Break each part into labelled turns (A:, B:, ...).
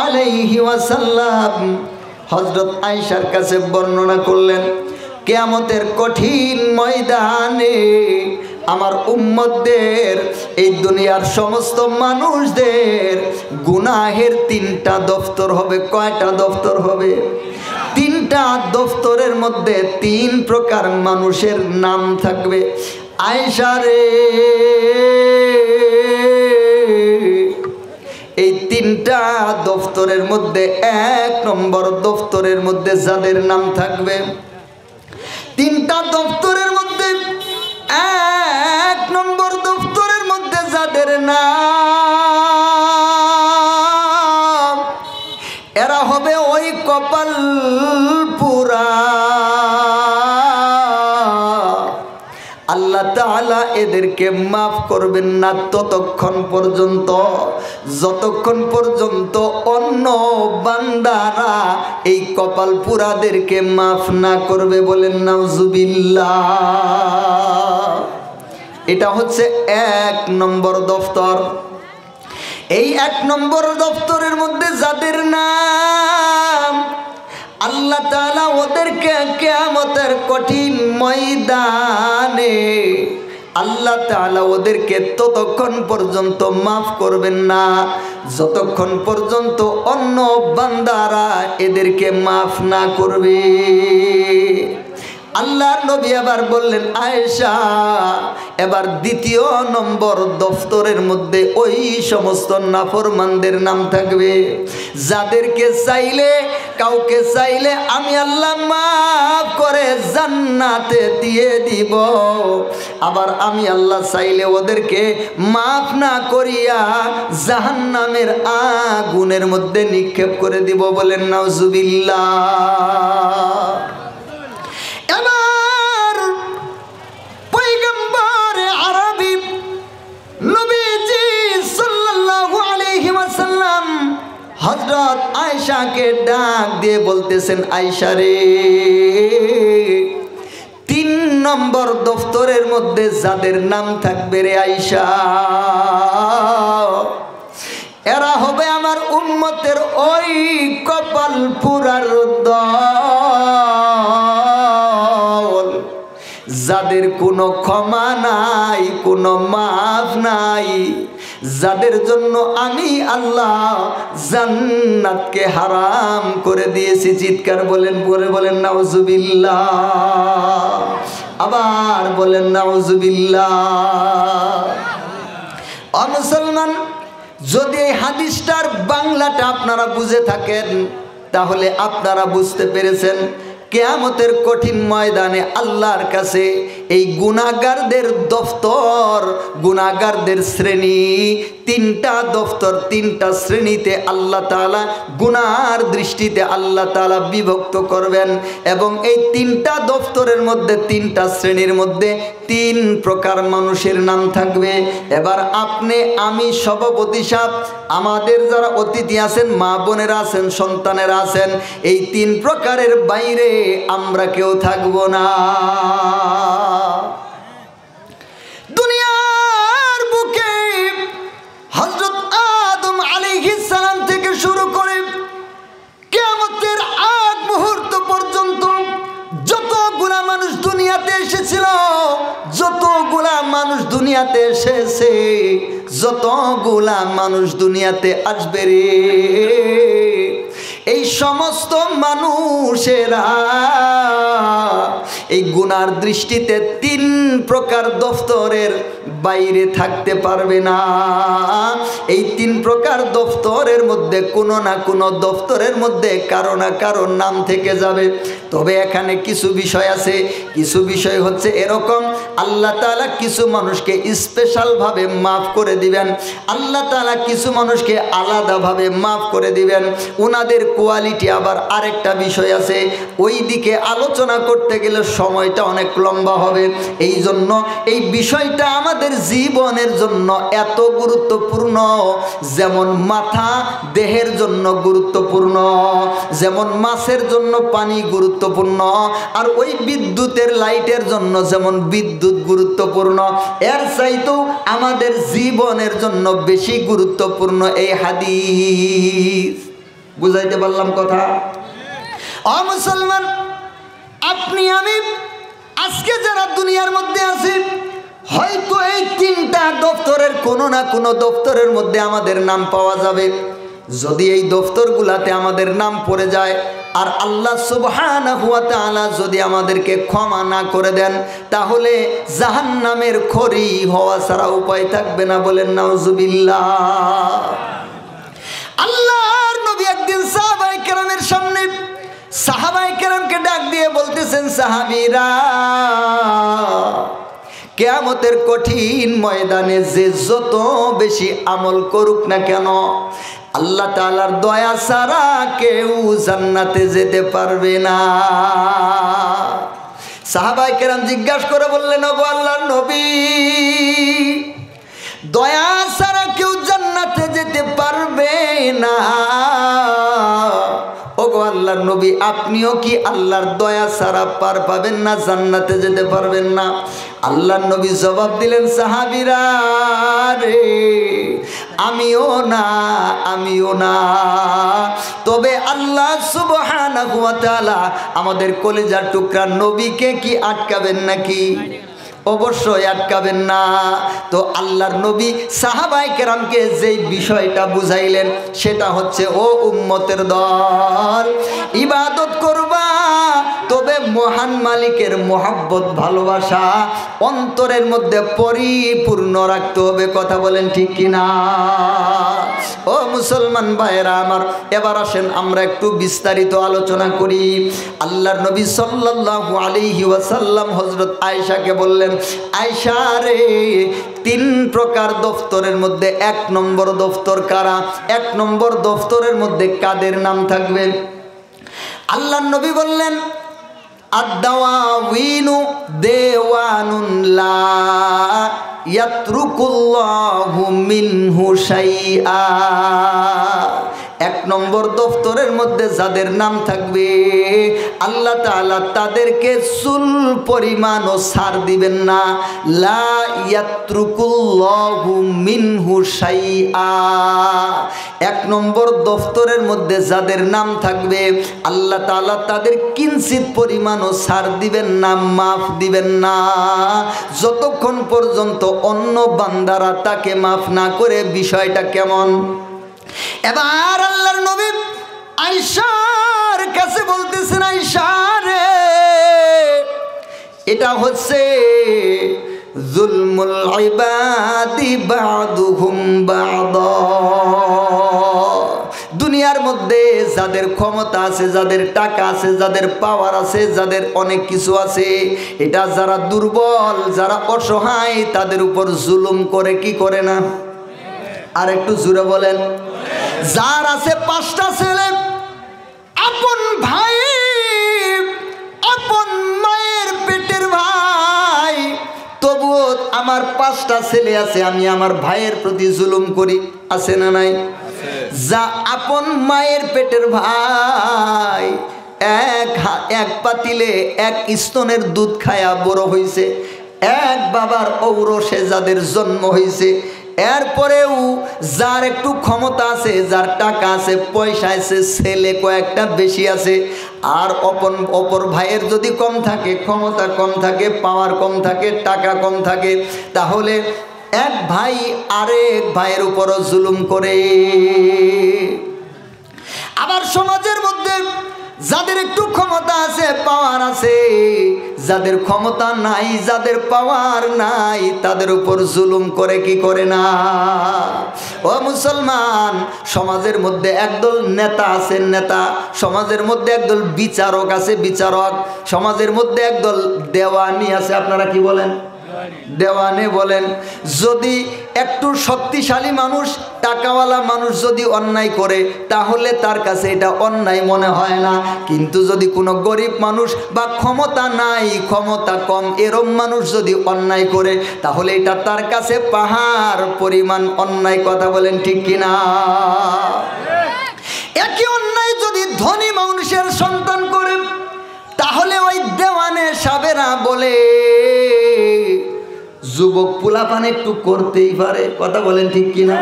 A: আলাইহি ওয়াসাল্লাম হযরত আয়েশার কাছে বর্ণনা করলেন, কিয়ামতের কঠিন ময়দানে আমার উম্মতদের, এই দুনিয়ার সমস্ত মানুষদের গুনাহের 3টা দফতর হবে। কয়টা দফতর হবে? 3টা দফতরের মধ্যে 3 প্রকার মানুষের নাম থাকবে। আয়েশা রে, এই 3টা দফতরের মধ্যে 1 নম্বর দফতরের মধ্যে যাদের নাম থাকবে, 3টা দফতরের মধ্যে 1 নম্বর দফতরের মধ্যে যাদের নাম, এরা হবে ওই কপাল পুরা। আল্লাহ তাআলা এদেরকে মাফ করবেন না ততক্ষণ পর্যন্ত যতক্ষণ পর্যন্ত অন্য বান্দারা এই কপাল পুরাদেরকে মাফ না করবে। বলেন নাউজুবিল্লাহ। এটা হচ্ছে 1 নম্বর দফতর। এই 1 নম্বর দফতরের মধ্যে যাদের নাম, আল্লাহ তাআলা ওদেরকে কিয়ামতের কঠিন ময়দানে আল্লাহ তাআলা ওদেরকে ততক্ষণ পর্যন্ত মাফ করবেন না যতক্ষণ পর্যন্ত অন্য বান্দারা এদেরকে মাফ না করবে। আল্লাহর নবী আবার বললেন, আয়েশা, এবার 2য় নম্বর দফতরের মধ্যে ওই সমস্ত নাফরমানদের নাম থাকবে যাদেরকে চাইলে, কাউকে চাইলে আমি আল্লাহ মাফ করে জান্নাতে দিয়ে দিব, আবার আমি আল্লাহ চাইলে ওদেরকে মাফ না করিয়া জাহান্নামের আগুনের মধ্যে নিক্ষেপ করে দিব। বলেন নাউজুবিল্লাহ। এবার পয়গম্বর আরবি নবীজি সাল্লাল্লাহু আলাইহি ওয়াসাল্লাম হযরত আয়েশাকে ডাক দিয়ে বলতেছেন, আয়েশা রে, 3 নম্বর দফতরের মধ্যে যাদের নাম থাকবে রে আয়েশা, এরা হবে আমার উম্মতের ওই কপাল পুরার দল যাদের কোনো ক্ষমা নাই, কোনো মাফ নাই, যাদের জন্য আমি আল্লাহ জান্নাতকে হারাম করে দিয়েছি। চিৎকার বলেন, পরে বলেন নাউজুবিল্লাহ। আবার বলেন নাউজুবিল্লাহ। ও মুসলমান, যদি এই হাদিসটার বাংলাটা আপনারা বুঝে থাকেন তাহলে আপনারা বুঝতে পেরেছেন কিয়ামতের কঠিন ময়দানে আল্লাহর কাছে এই গুনাহগারদের দফতর, গুনাহগারদের শ্রেণী 3টা দফতর, 3টা শ্রেণীতে আল্লাহ তাআলা গুনাহর দৃষ্টিতে আল্লাহ তাআলা বিভক্ত করবেন এবং এই 3টা দফতরের মধ্যে 3টা শ্রেণীর মধ্যে 3 প্রকার মানুষের নাম থাকবে। এবার আপনি, আমি, সভাপতি সাহেব, আমাদের যারা অতিথি আছেন, মা বোনেরা আছেন, সন্তানেরা আছেন, এই 3 প্রকারের বাইরে আমরা কেউ থাকবো না। দুনিয়ার বুকে হযরত আদম আলাইহিস সালাম থেকে শুরু করে কিয়ামতের আগ মুহূর্ত পর্যন্ত যতগুলা মানুষ দুনিয়াতে এসেছিল, যতগুলা মানুষ দুনিয়াতে এসেছে, যতগুলা মানুষ দুনিয়াতে আসবে রে, এই সমস্ত মানুষেরা এই গুনার দৃষ্টিতে 3 প্রকার দফতরের বাইরে থাকতে পারবে না। এই 3 প্রকার দফতরের মধ্যে কোনো না কোনো দফতরের মধ্যে কারো না কারো নাম থেকে যাবে। তবে এখানে কিছু বিষয় আছে, কিছু বিষয় হচ্ছে এরকম, আল্লাহ তাআলা কিছু মানুষকে স্পেশালভাবে মাফ করে দিবেন, আল্লাহ তাআলা কিছু মানুষকে আলাদাভাবে মাফ করে দিবেন। ওনাদের কোয়ালিটি আবার আরেকটা বিষয় আছে, ওই দিকে আলোচনা করতে গেলে সময়টা অনেক লম্বা হবে। এই জন্য এই বিষয়টা আমাদের জীবনের জন্য এত গুরুত্বপূর্ণ, যেমন মাথা দেহের জন্য গুরুত্বপূর্ণ, যেমন মাছের জন্য পানি গুরুত্বপূর্ণ, আর ওই বিদ্যুতের লাইটের জন্য যেমন বিদ্যুৎ গুরুত্বপূর্ণ, এর চাইতেও আমাদের জীবনের জন্য বেশি গুরুত্বপূর্ণ এই হাদিস। বুঝাইতে পারলাম কথা? ও মুসলমান, আপনি আমি আজকে যারা দুনিয়ার মধ্যে আছি, হয়তো এই 3টা দপ্তরের কোনো না কোনো দপ্তরের মধ্যে আমাদের নাম পাওয়া যাবে। যদি এই দপ্তরগুলাতে আমাদের নাম পড়ে যায় আর আল্লাহ সুবহানাহু ওয়া তাআলা যদি আমাদেরকে ক্ষমা না করে দেন, তাহলে জাহান্নামের খড়ি হওয়া ছাড়া উপায় থাকবে না। বলেন নাউজুবিল্লাহ। আল্লাহর নবী একদিন সাহাবায়ে কেরামের সামনে সাহাবায়ে কেরামকে ডাক দিয়ে বলতেছেন, সাহাবীরা, কিয়ামতের কঠিন ময়দানে যে যত বেশি আমল করুক না কেন, আল্লাহ তাআলার দয়া ছাড়া কেউ জান্নাতে যেতে পারবে না। সাহাবায়ে কেরাম জিজ্ঞাসা করে বললেন, ওগো আল্লাহর নবী, দয়া ছাড়া কেউ জান্নাতে যেতে পারবে না। ওগো আল্লাহর নবী, আপনিও কি আল্লাহর দয়া ছাড়া পার পাবেন না, জান্নাতে যেতে পারবেন না? আল্লাহর নবী জবাব দিলেন, সাহাবীরা রে, আমিও না, তবে আল্লাহ সুবহানাহু ওয়া তাআলা আমাদের কলিজার টুকরা নবীকে কি আটকাবেন নাকি? অবশ্যই আটকাবেন না। তো আল্লাহর নবী সাহাবায়ে কেরামকে যেই বিষয়টা বুঝাইলেন সেটা হচ্ছে, ও উম্মতের দল, ইবাদত করবা, তবে মহান মালিকের মহব্বত ভালোবাসা অন্তরের মধ্যে পরিপূর্ণ রাখতে হবে। কথা বলেন ঠিক কিনা? ও মুসলমান ভাইরা আমার, এবার আসেন আমরা একটু বিস্তারিত আলোচনা করি। আল্লাহর নবী সাল্লাল্লাহু আলাইহি ওয়াসাল্লাম হযরত আয়েশাকে বললেন, আয়েশা রে, 3 প্রকার দফতরের মধ্যে 1 নম্বর দফতর কারা? 1 নম্বর দফতরের মধ্যে কাদের নাম থাকবে? আল্লাহর নবী বললেন, আদ-দাওয়াবিনু দেওয়ানুন লা ইয়াতরুকুল্লাহু মিনহু শাইআ। 1 নম্বর দফতরের মধ্যে যাদের নাম থাকবে, আল্লাহ তাআলা তাদেরকে চুল পরিমাণও ছাড় দিবেন না। লা ইয়াতরুকুল্লাহু মিনহু শাইআ। 1 নম্বর দফতরের মধ্যে যাদের নাম থাকবে, আল্লাহ তাআলা তাদের কিঞ্চিত পরিমাণও ছাড় দিবেন না, মাফ দিবেন না, যতক্ষণ পর্যন্ত অন্য বান্দারা তাকে মাফ না করে। বিষয়টা কেমন? এবার আল্লাহর নবী আয়েশার কাছে বলতেছেন, আয়েশা রে, এটা হচ্ছে যুলমুল ইবাদি বা'দুহুম বা'দা। দুনিয়ার মধ্যে যাদের ক্ষমতা আছে, যাদের টাকা আছে, যাদের পাওয়ার আছে, যাদের অনেক কিছু আছে, এটা যারা দুর্বল, যারা অসহায়, তাদের উপর জুলুম করে কি করে না? আর একটু জোরে বলেন। যার আছে 5টা ছেলে, আপন ভাই, আপন মায়ের পেটের ভাই, তবুও আমার 5টা ছেলে আছে, আমি আমার ভাইয়ের প্রতি জুলুম করি, আছে না নাই? যা আপন মায়ের পেটের ভাই, এক পাতিলে 1 স্তনের দুধ খায়া বড় হইছে, এক বাবার ঔরসে যাদের জন্ম হইছে, এরপরেও যার একটু ক্ষমতা আছে, যার টাকা আছে, পয়সা আছে, ছেলে কয়েকটা বেশি আছে, আর অপর ভাইয়ের যদি কম থাকে, ক্ষমতা কম থাকে, পাওয়ার কম থাকে, টাকা কম থাকে, তাহলে এক ভাই আরেক ভাইয়ের উপরও জুলুম করে। আবার সমাজের মধ্যে যাদের একটু ক্ষমতা আছে, পাওয়ার আছে, যাদের ক্ষমতা নাই, যাদের পাওয়ার নাই, তাদের উপর জুলুম করে কি করে না? ও মুসলমান, সমাজের মধ্যে একদল নেতা আছে, নেতা, সমাজের মধ্যে একদল বিচারক আছে, বিচারক, সমাজের মধ্যে একদল দেওয়ানি আছে। আপনারা কি বলেন? দেওয়ানে বলেন। যদি একটু শক্তিশালী মানুষ, টাকাওয়ালা মানুষ যদি অন্যায় করে, তাহলে তার কাছে এটা অন্যায় মনে হয় না। কিন্তু যদি কোনো গরিব মানুষ বা ক্ষমতা নাই, ক্ষমতা কম, এরম মানুষ যদি অন্যায় করে, তাহলে এটা তার কাছে পাহাড় পরিমাণ অন্যায়। কথা বলেন ঠিক কিনা? একই অন্যায় যদি ধনী মানুষের সন্তান করে, তাহলে ওই দেওয়ানে সাবেরা বলে, যুবক পোলাপান একটু করতেই পারে, কথা বলেন ঠিক কিনা?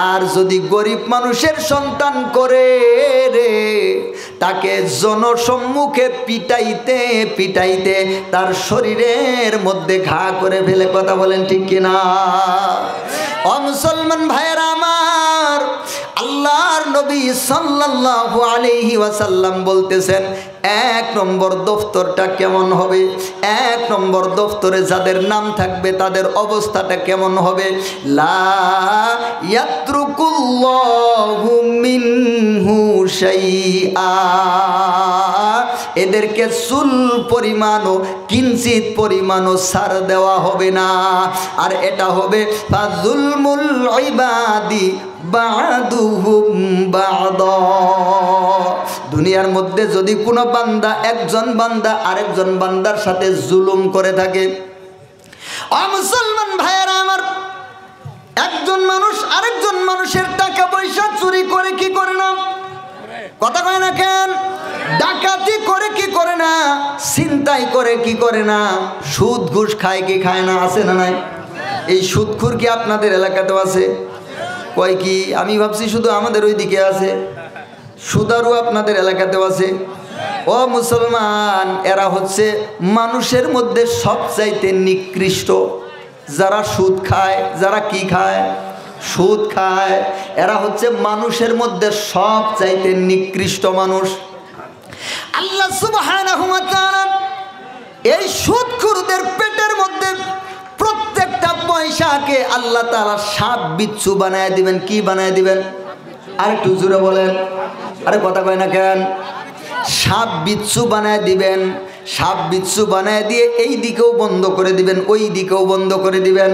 A: আর যদি গরিব মানুষের সন্তান করে রে, তাকে জনসম্মুখে পিটাইতে পিটাইতে তার শরীরের মধ্যে ঘা করে ফেলে, কথা বলেন ঠিক কিনা? ও মুসলমান ভাইয়েরা আমার, আল্লাহর নবী সাল্লাল্লাহু আলাইহি ওয়াসাল্লাম বলতেছেন, এক নম্বর দফতরটা কেমন হবে, এক নম্বর দফতরে যাদের নাম থাকবে তাদের অবস্থাটা কেমন হবে? লা ইয়াত্রুকুল্লাহু মিনহু শাইআ, এদেরকে চুল পরিমাণও কিঞ্চিত পরিমাণও ছাড় দেওয়া হবে না। আর এটা হবে ফাযুলমুল ইবাদি বা'দুহুম বা'দা, দুনিয়ার মধ্যে যদি কোনো বান্দা, একজন বান্দা আরেকজন বান্দার সাথে জুলুম করে থাকে, ও মুসলমান ভাইয়েরা আমার, একজন মানুষ আরেকজন মানুষের টাকা পয়সা চুরি করে কি করে না? কথা কয় না কেন? ডাকাতি করে কি করে না? ছিনতাই করে কি করে না? সুদ ঘুষ খায় কি খায় না? আছে না নাই? এই সুদখোর কি আপনাদের এলাকাতেও আছে? কয় কি, আমি ভাবছি শুধু আমাদের ওই দিকে আছে। সুদারু আপনাদের এলাকাতেও আছে। ও মুসলমান, এরা হচ্ছে মানুষের মধ্যে সবচাইতে নিকৃষ্ট। যারা সুদ খায়, যারা কি খায়? সুদ খায়, এরা হচ্ছে মানুষের মধ্যে সবচাইতে নিকৃষ্ট মানুষ। আল্লাহ সুবহানাহু ওয়া তাআলা এই সুদখোরদের পেটের মধ্যে প্রত্যেকটা পয়সাকে আল্লাহ তাআলা সাপ বিচ্ছু বানায় দিবেন। কি বানায় দিবেন? আর একটু জোরে বলেন, আরে কথা কয় না কেন? সাপ বিচ্ছু বানায় দিবেন। সাপ বিচ্ছু বানায় দিয়ে এই দিকেও বন্ধ করে দিবেন, ওই দিকেও বন্ধ করে দিবেন।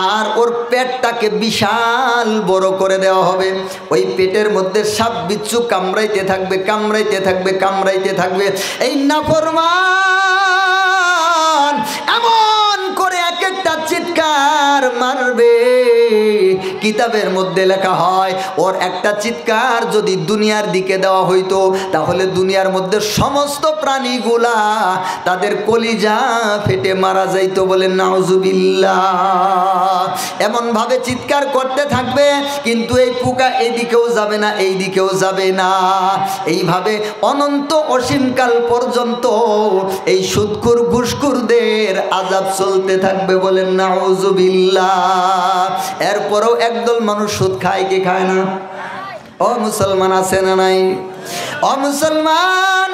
A: আর ওর পেটটাকে বিশাল বড় করে দেওয়া হবে। ওই পেটের মধ্যে সাপ বিচ্ছু কামড়াইতে থাকবে, কামড়াইতে থাকবে, কামড়াইতে থাকবে। এই নাফরমান এমন করে এক একটা চিৎকার মারবে, কিতাবের মধ্যে লেখা হয় ওর একটা চিৎকার যদি দুনিয়ার দিকে দেওয়া হইতো, তাহলে দুনিয়ার মধ্যে সমস্ত প্রাণীগুলা তাদের কলিজা ফেটে মারা যাইতো। বলেন নাউজুবিল্লাহ। এমন ভাবে চিৎকার করতে থাকবে, কিন্তু এই পোকা এইদিকেও যাবে না, এই দিকেও যাবে না। এইভাবে অনন্ত অসীমকাল পর্যন্ত এই সুদখোর ঘুষখোরদের আযাব চলতে থাকবে। বলেন নাউজুবিল্লাহ। এরপরেও একদল মানুষ সুদ খায় কি খায় না? ও মুসলমান, আছে না নাই? ও মুসলমান,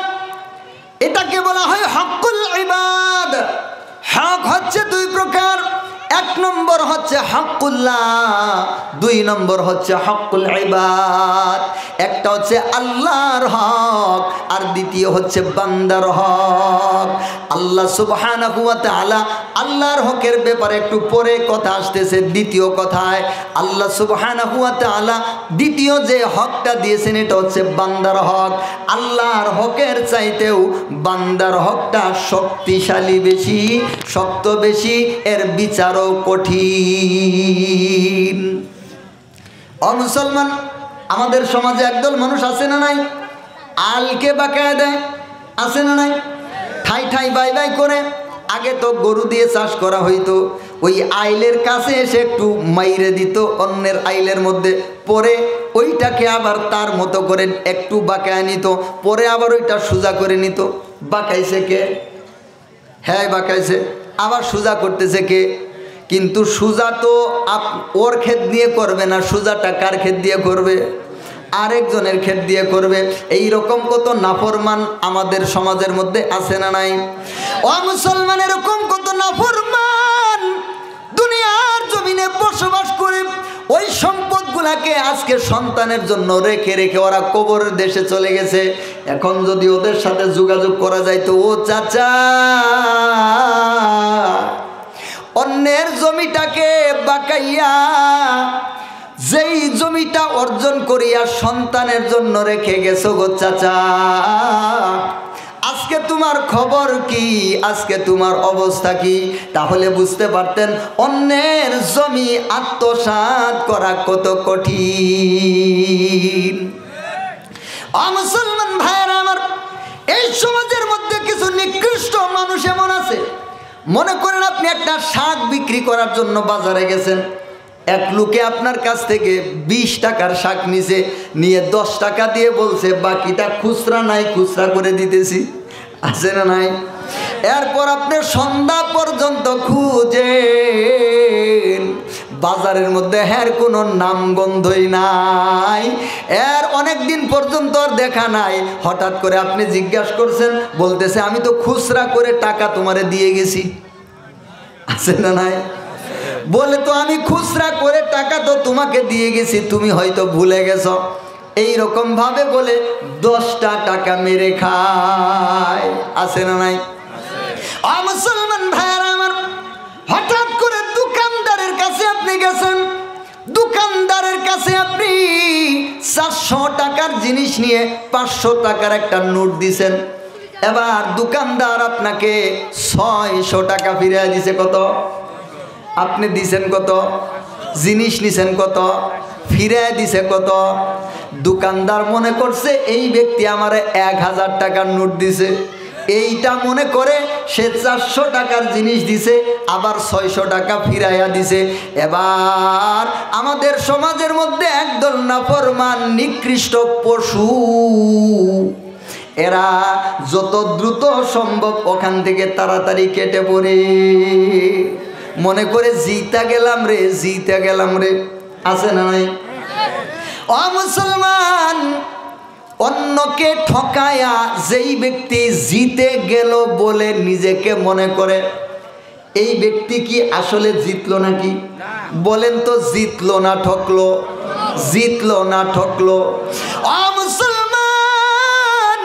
A: এটাকে বলা হয় হকুল ইবাদ। হক হচ্ছে দুই প্রকার। এক নম্বর হচ্ছে হকুল্লাহ, দুই নম্বর হচ্ছে হকুল ইবাদ। একটা হচ্ছে আল্লাহর হক, আর দ্বিতীয় হচ্ছে বান্দার হক। আল্লাহ সুবহানাহু ওয়া তাআলা আল্লাহর হকের ব্যাপারে একটু পরে কথা আসতেছে। দ্বিতীয় কথায় আল্লাহ সুবহানাহু ওয়া তাআলা দ্বিতীয় যে হকটা দিয়েছেন এটা হচ্ছে বান্দার হক। আল্লাহর হকের চাইতেও বান্দার হকটা শক্তিশালী বেশি, শক্ত বেশি, এর বিচারও কঠিন। ও মুসলমান, আমাদের সমাজে একদল মানুষ আছে না নাই? আলকে বাঁকায় দেয়, আছে না নাই? ঠাই ঠাই বাই বাই করে। আগে তো গরু দিয়ে চাষ করা হইতো, ওই আইলের কাছে এসে একটু মাইরে দিত অন্যের আইলের মধ্যে, পরে ওইটাকে আবার তার মতো করে একটু বাঁকায় নিত, পরে আবার ওইটা সোজা করে নিত। বাঁকাইছে কে? হ্যাঁ বাঁকাইছে। আবার সোজা করতেছে কে? কিন্তু সোজা তো ওর ক্ষেত দিয়ে করবে না, সোজাটা কার ক্ষেত দিয়ে করবে? আরেকজনের ক্ষেত দিয়ে করবে। এই রকম কত নাফরমান আমাদের সমাজের মধ্যে আছে না নাই? ও মুসলমান, এরকম কত নাফরমান দুনিয়ার জমিনে বসবাস করে ওই সম্পদগুলাকে আজকে সন্তানের জন্য রেখে রেখে ওরা কবরের দেশে চলে গেছে। এখন যদি ওদের সাথে যোগাযোগ করা যায় তো, ও চাচা, অন্যের জমিটাকে বাঁকাইয়া যেই জমিটা অর্জন করিয়া সন্তানের জন্য রেখে গেছো গো চাচা, আজকে তোমার খবর কি? আজকে তোমার অবস্থা কি? তাহলে বুঝতে পারতেন অন্যের জমি আত্মসাৎ করা কত কঠিন। মুসলমান ভাইয়েরা আমার, এই সমাজের মধ্যে কিছু নিকৃষ্ট মানুষ এমন আছে, মনে করেন আপনি একটা শাক বিক্রি করার জন্য বাজারে গেছেন, এক লোকে আপনার কাছ থেকে 20 টাকার শাক নিছে, নিয়ে 10 টাকা দিয়ে বলছে বাকিটা খুচরা নাই, খুচরা করে দিতেছি। আছে না নাই? এরপর আপনি সন্ধ্যা পর্যন্ত খুঁজেন, বাজারের মধ্যে হ্যার কোনো নামগন্ধই নাই, এর অনেক দিন পর্যন্ত আর দেখা নাই। হঠাৎ করে আপনি জিজ্ঞাসা করছেন, বলতেছে আমি তো খুচরা করে টাকা তোমারে দিয়ে গেছি। আছে না নাই? বলে তো আমি খুচরা করে টাকা তো তোমাকে দিয়ে গেছি, তুমি হয়তো ভুলে গেছো। এইরকম ভাবে বলে 10টা টাকা মেরে খায়। আছে না নাই? মুসলমান ভাইয়েরা আমার, হঠাৎ করে দোকানদারের কাছে আপনি গেছেন, দোকানদারের কাছে আপনি 400 টাকার জিনিস নিয়ে 500 টাকার একটা নোট দিছেন। এবার দোকানদার আপনাকে 600 টাকা ফিরিয়ে দিছে। কত? আপনি দিছেন কত? জিনিস নিছেন কত? ফিরিয়ে দিছে কত? দোকানদার মনে করছে এই ব্যক্তি আমারে 1000 টাকার নোট দিছে, এইটা মনে করে সে 400 টাকার জিনিস দিছে, আবার 600 টাকা ফিরাইয়া দিছে। এবার আমাদের সমাজের মধ্যে একদল নাফরমান নিকৃষ্ট পশু, এরা যত দ্রুত সম্ভব ওখান থেকে তাড়াতাড়ি কেটে পড়ে, মনে করে জিতা গেলাম রে, জিতা গেলাম রে। আছে না নাই? ও মুসলমান, অন্যকে ঠকায়া যেই ব্যক্তি জিতে গেল বলে নিজেকে মনে করে, এই ব্যক্তি কি আসলে জিতলো নাকি? বলেন তো, জিতলো না ঠকলো? জিতলো না ঠকলো? ও মুসলমান,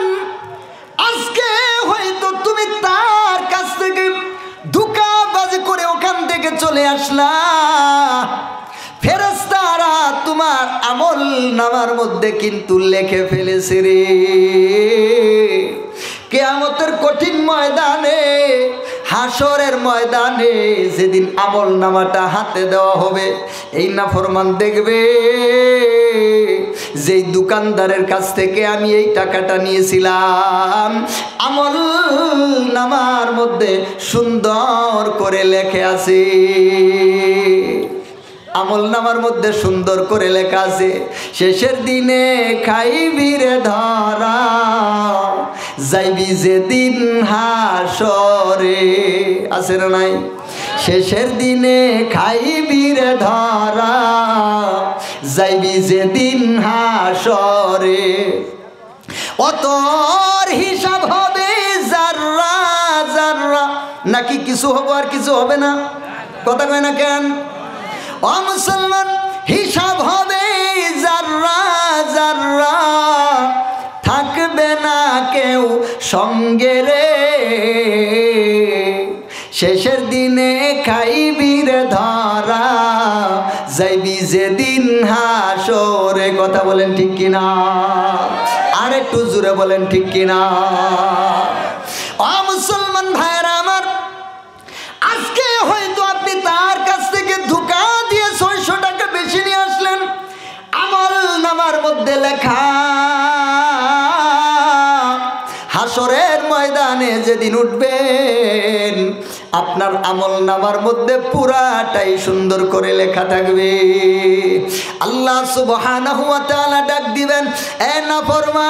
A: আজকে হয়তো তুমি তার কাছ থেকে ধোঁকাবাজি করে ওখান থেকে চলে আসলা, ফেরেশতারা তোমার আমল নামার মধ্যে কিন্তু লিখে ফেলেছে রে। কিয়ামতের কঠিন ময়দানে, হাসরের ময়দানে যেদিন আমল নামাটা হাতে দেওয়া হবে, এই নাফরমান দেখবে যেই দোকানদারের কাছ থেকে আমি এই টাকাটা নিয়েছিলাম, আমল নামার মধ্যে সুন্দর করে লেখা আছে, আমল নামার মধ্যে সুন্দর করে লেখা আছে, শেষের দিনে খাইবি রে ধরা, যাইবি যেদিন হাসরে। আছে না নাই? শেষের দিনে খাইবি রে ধরা, যাইবি যেদিন হাসরে, অতর হিসাব হবে জাররা জাররা। নাকি কিছু হবো আর কিছু হবে না? কথা কয় না কেন? ও মুসলমান, হিসাব হবে জাররা জাররা, থাকবে না কেউ সঙ্গে রে, শেষের দিনে খাইবি রে ধরা, যাইবি যেদিন হাসরে। কথা বলেন ঠিক কিনা? আর একটু জোরে বলেন ঠিক কিনা? ও মুসলমান ভাইরা আমার, আজকে হয়তো আপনি তার কাছ থেকে ধোঁকা দিয়ে 600 টাকা বেশি নিয়ে আসলেন, আমল নামার মধ্যে লেখা, হাসরের ময়দানে যেদিন উঠবেন আপনার আমল নামার মধ্যে পুরাটাই সুন্দর করে লেখা থাকবে। আল্লাহ সুবহানাহু ওয়া তাআলা ডাক দিবেন, এ নাফরমান,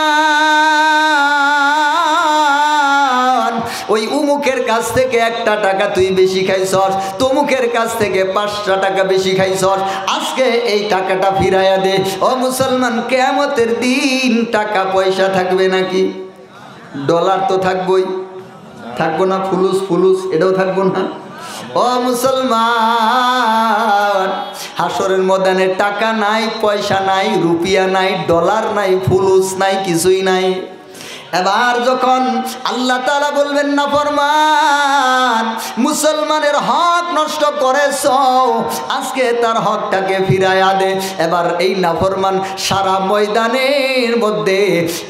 A: ওই উমুকের কাছ থেকে 1টা টাকা তুই বেশি খাইছস, তমুকের কাছ থেকে 5টা টাকা বেশি খাইছস, আজকে এই টাকাটা ফিরাইয়া দে। ও মুসলমান, কিয়ামতের দিন টাকা পয়সা থাকবে নাকি? ডলার তো থাকবই, থাকবো না? ফুলুস ফুলুস এটাও থাকবো না? ও মুসলমান, হাসরের ময়দানে টাকা নাই, পয়সা নাই, রুপিয়া নাই, ডলার নাই, ফুলুস নাই, কিছুই নাই। এবার যখন আল্লাহ তাআলা বলবেন, নাফরমান, মুসলমানের হক নষ্ট করেছ, আজকে তার হকটাকে ফিরাইয়া দে। এবার এই নাফরমান সারা ময়দানের মধ্যে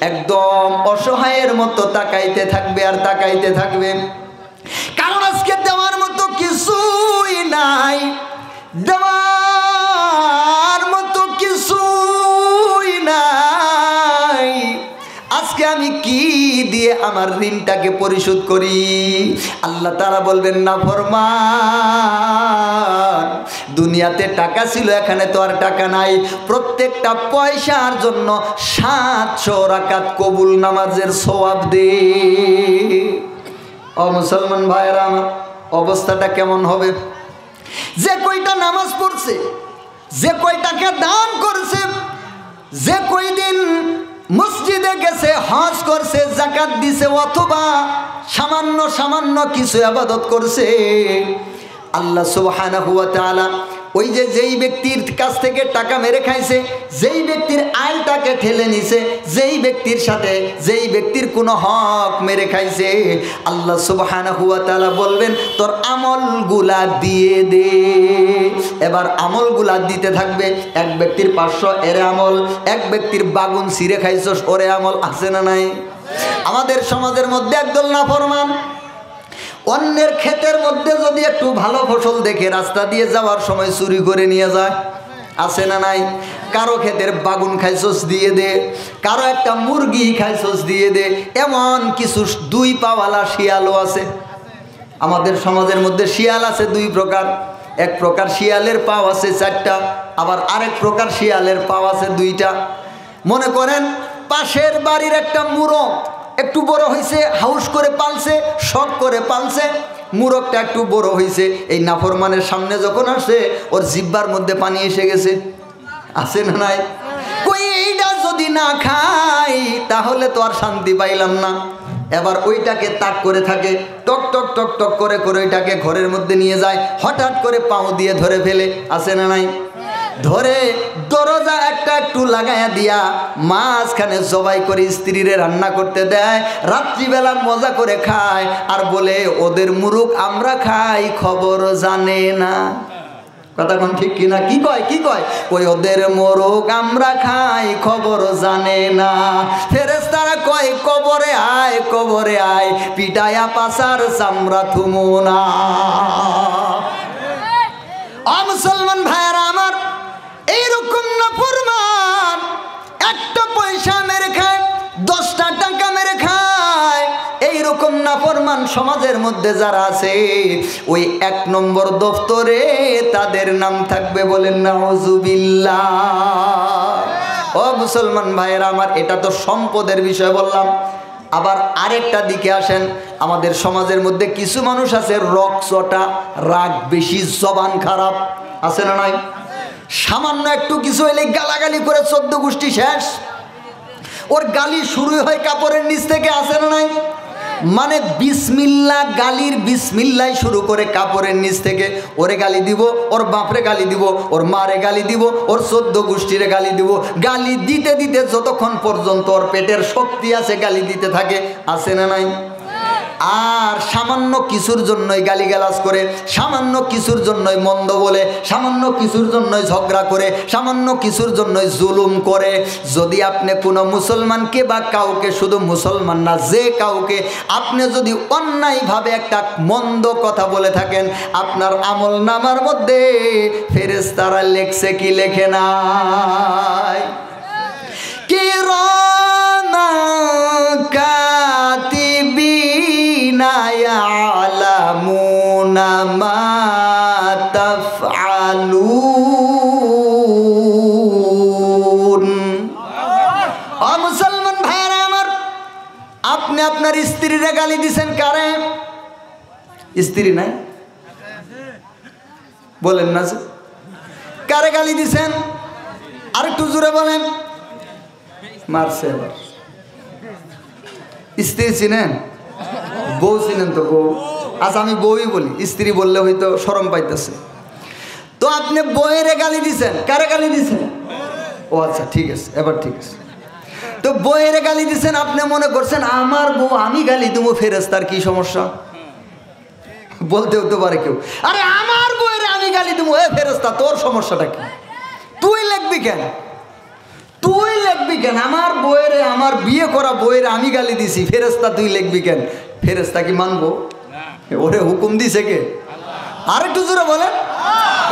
A: একদম অসহায়ের মতো তাকাইতে থাকবে আর তাকাইতে থাকবে, কারণ আজকে দেওয়ার মতো কিছুই নাই, দেওয়ার মতো কিছুই নাই। আজকে আমি কি দিয়ে আমার ঋণটাকে পরিশোধ করি। আল্লাহ তাআলা বলবেন, নাফরমান, দুনিয়াতে টাকা ছিল, এখানে তো আর টাকা নাই। প্রত্যেকটা পয়সার জন্য 700 রাকাত কবুল নামাজের সওয়াব দে। ও মুসলমান ভাইরা আমার, অবস্থাটা কেমন হবে? যে কয়টা নামাজ পড়ছে, যে কয়টাকে দান করছে, যে কয়দিন মসজিদে গেছে, হজ করছে, যাকাত দিছে, অথবা সামান্য সামান্য কিছু ইবাদত করছে, আল্লাহ সুবহানাহু ওয়া তাআলা ওই যেই ব্যক্তির কাছ থেকে টাকা মেরে খাইছে, যেই ব্যক্তির আয়টাকে ঠেলে নিছে, যেই ব্যক্তির সাথে যেই ব্যক্তির কোনো হক মেরে খাইছে, আল্লাহ সুবহানাহু ওয়া তাআলা বলবেন, তোর আমলগুলা দিয়ে দে। এবার আমলগুলা দিতে থাকবে। এক ব্যক্তির 500 এরে আমল, এক ব্যক্তির বাগুন ছিঁড়ে খাইছস ওরে আমল, আছে না নাই? আমাদের সমাজের মধ্যে একদল নাফরমান অন্যের ক্ষেতের মধ্যে যদি একটু ভালো ফসল দেখে রাস্তা দিয়ে যাওয়ার সময় চুরি করে নিয়ে যায়, আছে না নাই? কারো ক্ষেতের বাগুন খাইছস দিয়ে দে, কারো একটা মুরগি খাইছস দিয়ে দে। এমন কিছু 2 পাওয়ালা শিয়ালও আছে আমাদের সমাজের মধ্যে। শিয়াল আছে 2 প্রকার। এক প্রকার শিয়ালের পাও আছে 4টা, আবার আরেক প্রকার শিয়ালের পাও আছে 2টা। মনে করেন পাশের বাড়ির একটা মুরগ একটু বড় হয়েছে, হাউস করে পালছে, শখ করে পালছে, মুরগটা একটু বড় হয়েছে, এই নাফরমানের সামনে যখন আসে ওর জিহ্বার মধ্যে পানি এসে গেছে, আছে না নাই? কই এইটা যদি না খাই তাহলে তো আর শান্তি পাইলাম না। এবার ওইটাকে তাক করে থাকে, টক টক টক টক করে করে ওইটাকে ঘরের মধ্যে নিয়ে যায়, হঠাৎ করে পাও দিয়ে ধরে ফেলে, আছে না নাই? ধরে দরজা একটা একটু লাগাইয়া দিয়া মাঝখানে জবাই করে স্ত্রীরে রান্না করতে দেয়, রাত্রিবেলা মজা করে খায়, আর বলে ওদের মুরগ আমরা খাই, খবর জানে না। কথা কোন ঠিক কিনা? কি কয় কি কয়? ওই ওদের মোরগ আমরা খাই, খবর জানে না। ফেরেশতারা কয় কবরে আয়, কবরে আয়, পিটায়া পাসার চামড়া থুমো না। ও মুসলমান ভাইরা আমার, এইরকম নাফরমান একটা পয়সা মেরে খায়, 10টা টাকা মেরে খায়। এইরকম নাফরমান সমাজের মধ্যে যারা আছে, ওই 1 নম্বর দফতরে তাদের নাম থাকবে, বলেন নাউজুবিল্লাহ। ও মুসলমান ভাইয়েরা আমার, এটা তো সম্পদের বিষয় বললাম। আবার আরেকটা দিকে আসেন, আমাদের সমাজের মধ্যে কিছু মানুষ আছে রকচটা, রাগ বেশি, জবান খারাপ, আছে না নাই? সামান্য একটু কিছু হইলে গালাগালি করে 14 গোষ্ঠী শেষ। ওর গালি শুরু হয় কাপড়ের নিচ থেকে, আছে না নাই? মানে বিসমিল্লাহ, গালির বিসমিল্লাহ শুরু করে কাপড়ের নিচ থেকে। ওরে গালি দিব, ওর বাপরে গালি দিব, ওর মারে গালি দিব, ওর 14 গোষ্ঠীরে গালি দিব। গালি দিতে দিতে যতক্ষণ পর্যন্ত ওর পেটের শক্তি আছে গালি দিতে থাকে, আছে না নাই? আর সামান্য কিছুর জন্যই গালিগালাজ করে, সামান্য কিছুর জন্যই মন্দ বলে, সামান্য কিছুর জন্যই ঝগড়া করে, সামান্য কিছুর জন্যই জুলুম করে। যদি আপনি কোনো মুসলমানকে বা কাউকে, শুধু মুসলমান না, যে কাউকে আপনি যদি অন্যায়ভাবে একটা মন্দ কথা বলে থাকেন, আপনার আমল নামার মধ্যে ফেরেশতারা লেখছে কি লেখে নাই? কিরামান কাতিবিনা ইয়ালামুনা মা তাফআলুন। ও মুসলমান ভাইরা আমার, আপনি আপনার স্ত্রীরে গালি দিছেন কারে? স্ত্রী নাই? বলেন না, কারে গালি দিছেন? আরেকটু জোরে বলেন। মারছে এবার। স্ত্রী চিনেন? বউ চিনেন তো? বউ, আচ্ছা আমি বউই বলি, স্ত্রী বললে হয়তো শরম পাইতেছে। তো আপনি বউয়েরে গালি দিছেন, কারে গালি দিছেন? ও আচ্ছা ঠিক আছে, এবার ঠিক আছে। তো বউয়েরে গালি দিছেন, আপনি মনে করছেন আমার বউ আমি গালি দেবো, ফেরেশতার কি সমস্যা? বলতে হতে পারে কেউ, আরে আমার বউয়েরে আমি গালি দেবো, এ ফেরেশতা তোর সমস্যাটা কি? তুই লিখবি কেন? তুই লিখবি কেন? আমার বউয়েরে, আমার বিয়ে করা বউয়েরে আমি গালি দিছি, ফেরেশতা তুই লিখবি কেন? ফেরেশতা কি মানবো? ওরে হুকুম দিছে কে? আরেকটু জোরে বলেন।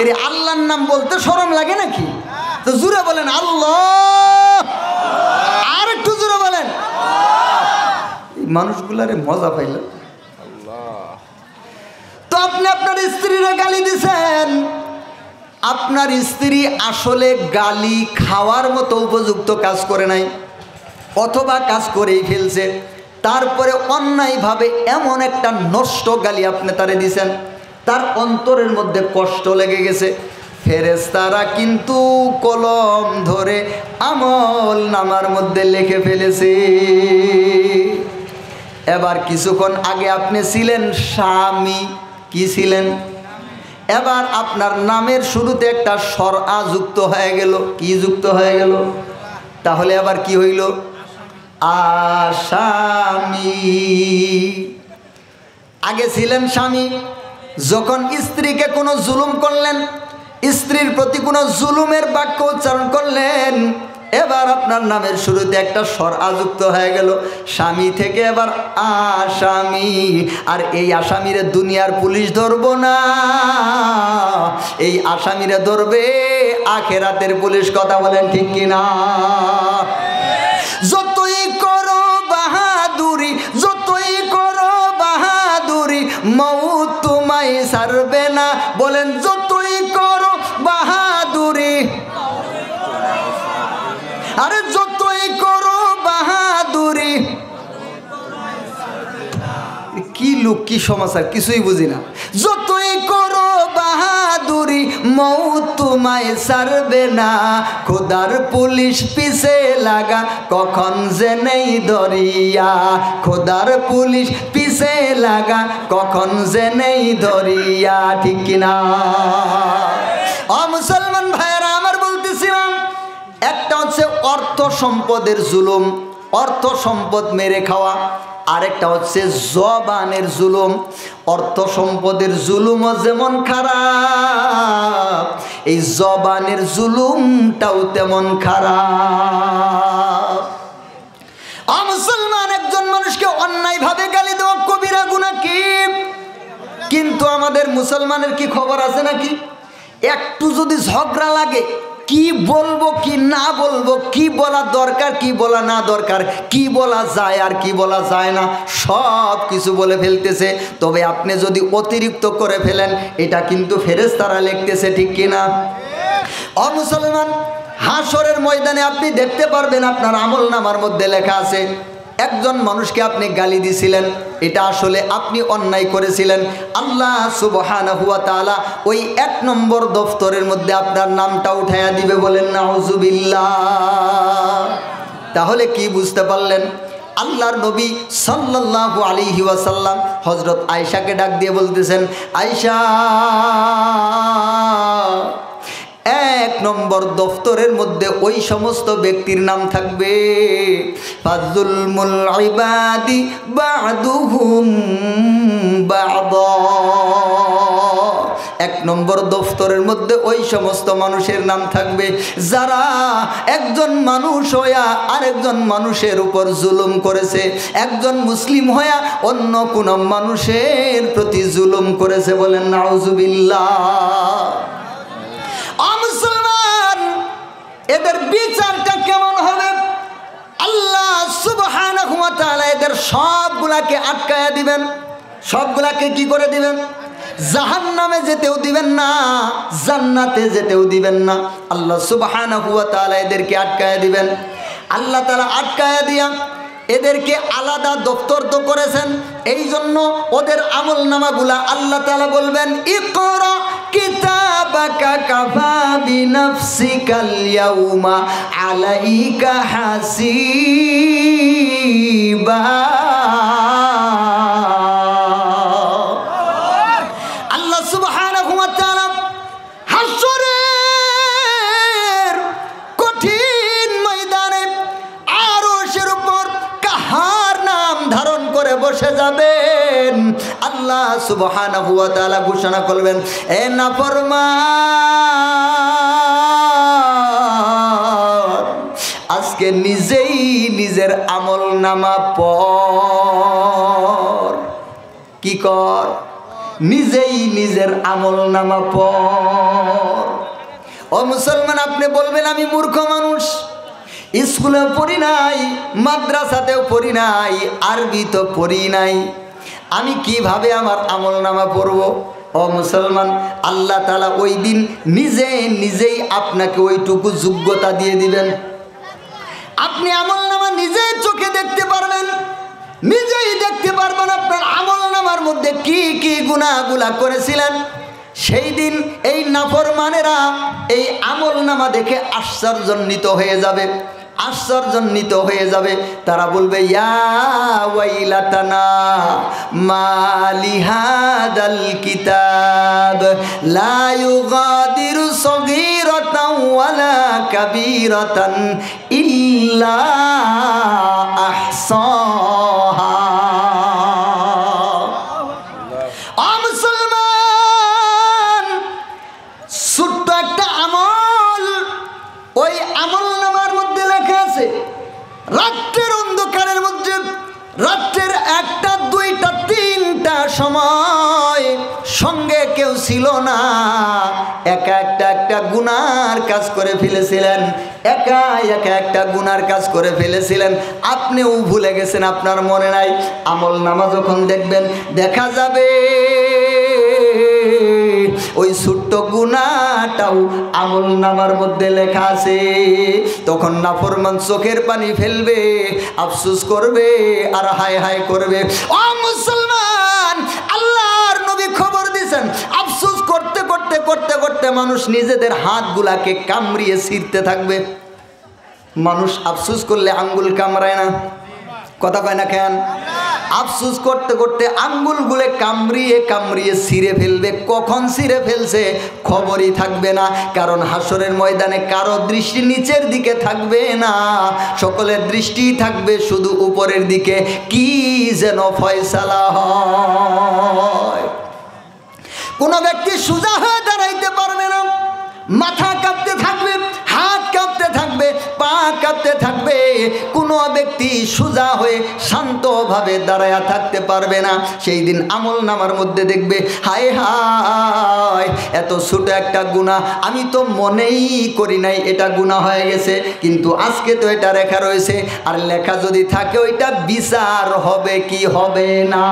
A: এর আল্লাহর নাম বলতে শরম লাগে নাকি? তো জোরে বলেন আল্লাহ। আরেকটু জোরে বলেন। মানুষগুলারে মজা পাইলেন। তো আপনি আপনার স্ত্রীরা গালি দিছেন, আপনার স্ত্রী আসলে গালি খাওয়ার মতো উপযুক্ত কাজ করে নাই, অথবা কাজ করেই ফেলছে, তারপরে অন্যায়ভাবে এমন একটা নষ্ট গালি আপনি তারে দিছেন, তার অন্তরের মধ্যে কষ্ট লেগে গেছে। ফেরেশতারা কিন্তু কলম ধরে আমল নামার মধ্যে লিখে ফেলেছে। এবার কিছুক্ষণ আগে আপনি ছিলেন স্বামী, কি ছিলেন? এবার আপনার নামের শুরুতে একটা সরআ যুক্ত হয়ে গেল। কি যুক্ত হয়ে গেল? তাহলে আবার কি হইল? আসামি। আগে ছিলেন স্বামী, যখন স্ত্রীকে কোনো জুলুম করলেন, স্ত্রীর প্রতি কোনো জুলুমের বাক্য উচ্চারণ করলেন, এবার আপনার নামের শুরুতে একটা সরআ যুক্ত হয়ে গেল। স্বামী থেকে এবার আসামি। আর এই আসামিরে দুনিয়ার পুলিশ ধরবো না, এই আসামিরে ধরবে আখেরাতের পুলিশ। কথা বলেন ঠিক কিনা? যতই করো বাহাদুরি, যতই করো বাহাদুরি, মউত তোমায় ছাড়বে না। বলেন, যতই করো বাহাদুরি, আরে যতই করো বাহাদুরি। কি লোক, কি সমাচার, কিছুই বুঝি না। যতই করো বাহাদুরি, মউত তোমায় ছাড়বে না। খোদার পুলিশ পিছে লাগা, কখন যে নেই ধরিয়া। খোদার পুলিশ পিছে লাগা, কখন যে নেই ধরিয়া। ঠিক কিনা? মুসলমান ভাইয়েরা আমার, বলতেছিলাম একটা হচ্ছে অর্থ সম্পদের জুলুম, অর্থ সম্পদ মেরে খাওয়া। আরেকটা হচ্ছে জবানের জুলুম। অর্থ সম্পদের জুলুমও যেমন খারাপ, এই জবানের জুলুমটাও তেমন খারাপ। মুসলমান, একজন মানুষকে অন্যায়ভাবে গালি দেওয়া কবিরা গুনাহ কি? কিন্তু আমাদের মুসলমানের কি খবর আছে নাকি? একটু যদি ঝগড়া লাগে, কি বলবো কি না বলবো, কি বলা দরকার কি বলা না দরকার, কি বলা যায় আর কি বলা যায় না, সব কিছু বলে ফেলতেছে। তবে আপনি যদি অতিরিক্ত করে ফেলেন, এটা কিন্তু ফেরেশতারা লিখতেছে। ঠিক কিনা? মুসলমান, হাসরের ময়দানে আপনি দেখতে পারবেন আপনার আমলনামার মধ্যে লেখা আছে, একজন মানুষকে আপনি গালি দিয়েছিলেন, এটা আসলে আপনি অন্যায় করেছিলেন। আল্লাহ সুবহানাহু ওয়া তাআলা ওই 1 নম্বর দফতরের মধ্যে আপনার নামটা উঠাইয়া দিবে। বলেন নাউজুবিল্লাহ। তাহলে কি বুঝতে পারলেন? আল্লাহর নবী সাল্লাল্লাহু আলাইহি ওয়াসাল্লাম হযরত আয়েশাকে ডাক দিয়ে বলতেছেন, আয়েশা, 1 নম্বর দফতরের মধ্যে ওই সমস্ত ব্যক্তির নাম থাকবে, ফাযুলমুল ইবাদি বা'দুহুম বা'দা। 1 নম্বর দফতরের মধ্যে ওই সমস্ত মানুষের নাম থাকবে যারা একজন মানুষ হইয়া আরেকজন মানুষের উপর জুলুম করেছে, একজন মুসলিম হইয়া অন্য কোন মানুষের প্রতি জুলুম করেছে। বলেন নাউজুবিল্লাহ। মুসলমান, এদের বিচারটা কেমন হবে? আল্লাহ সুবহানাহু ওয়া তাআলা এদের সবগুলাকে আটকায়া দিবেন। সবগুলাকে কি করে দিবেন? জাহান্নামে যেতেও দিবেন না, জান্নাতে যেতেও দিবেন না। আল্লাহ সুবহানাহু ওয়া তাআলা এদেরকে আটকায়া দিবেন। আল্লাহ তাআলা আটকায়া দিয়া এদেরকে আলাদা দপ্তর তো করেছেন, এই জন্য ওদের আমল নামাগুলা আল্লাহ তাআলা বলবেন, ইকরা কিতাবাকা কাফা বিনাফসিকাল ইয়াউমা আলাইকা হাসিবা। আল্লাহ সুবহানাহু ওয়া তাআলা হাসরের কঠিন ময়দানে আরশের উপর কাহার নাম ধারণ করে বসে যাবেন। আল্লাহ সুবহানাহু ওয়া তাআলা ঘোষণা করবেন, এ নাফরমান, আজকে নিজেই নিজের আমল নামা পড়। কি কর? নিজেই নিজের আমল নামা পড়। ও মুসলমান, আপনি বলবেন আমি মূর্খ মানুষ, স্কুলেও পড়ি নাই, মাদ্রাসাতেও পড়ি নাই, আরবি তো পড়ি নাই, আমি কিভাবে আমার আমলনামা পড়ব? ও মুসলমান, আল্লাহ তাআলা ওই দিন নিজেই আপনাকে ওইটুকু যোগ্যতা দিয়ে দিবেন। আপনি আমলনামা নিজেই চোখে দেখতে পারবেন, নিজেই দেখতে পারবেন আপনার আমলনামার মধ্যে কি কি গুনাহগুলা করেছিলেন। সেই দিন এই নাফরমানেরা এই আমলনামা দেখে আশ্চর্যান্বিত হয়ে যাবে, আশ্চর্যান্বিত হয়ে যাবে। তারা বলবে, ইয়া ওয়াইলাতানা মা লিহাদাল কিতাব লা ইউগাদিরু সগীরাতান ওয়ালা কাবীরাতান ইল্লা আহসাহা। মুসলমান, ছোট্ট একটা আমল, ওই আমল নামার মধ্যে লেখা আছে রাত্রের অন্ধকারের মধ্যে, রাত্রের 1টা 2টা 3টা সময় সঙ্গে কেউ ছিল না, একা একটা গুনার কাজ করে ফেলেছিলেন, একা একটা গুনার কাজ করে ফেলেছিলেন। আপনিও ভুলে গেছেন, আপনার মনে নাই। আমল নামা যখন দেখবেন, দেখা যাবে ওই ছোট্ট গুনাহটাও আমল নামার মধ্যে লেখা আছে। তখন নাফরমান চোখের পানি ফেলবে, আফসোস করবে আর হায় হায় করবে। ও মুসলমান, আল্লাহর নবী খবর দিয়েছেন, আফসোস করতে করতে করতে করতে মানুষ নিজেদের হাতগুলাকে কামড়িয়ে ছিঁড়তে থাকবে। মানুষ আফসোস করলে আঙ্গুল কামড়ায় না, কথা কয় না কেন? আফসোস করতে করতে আঙ্গুলগুলো কামড়িয়ে কামড়িয়ে ছিঁড়ে ফেলবে। কখন ছিঁড়ে ফেলছে খবরই থাকবে না, কারণ হাসরের ময়দানে কারো দৃষ্টি নিচের দিকে থাকবে না, সকলের দৃষ্টি থাকবে শুধু উপরের দিকে। কি যেন ফয়সালা হয়। কোনো ব্যক্তি সোজা হয়ে দাঁড়াইতে পারবে না, মাথা কাঁপতে থাকবে, হাত কাঁপতে থাকবে, পা কাঁপতে থাকবে। কোনো ব্যক্তি সোজা হয়ে শান্তভাবে দাঁড়ায়া থাকতে পারবে না। সেই দিন আমল নামার মধ্যে দেখবে, হায় হায়, এত ছোট একটা গুনাহ, আমি তো মনেই করি নাই এটা গুনাহ হয়ে গেছে, কিন্তু আজকে তো এটা লেখা রয়েছে। আর লেখা যদি থাকে, ওইটা বিচার হবে কি হবে না?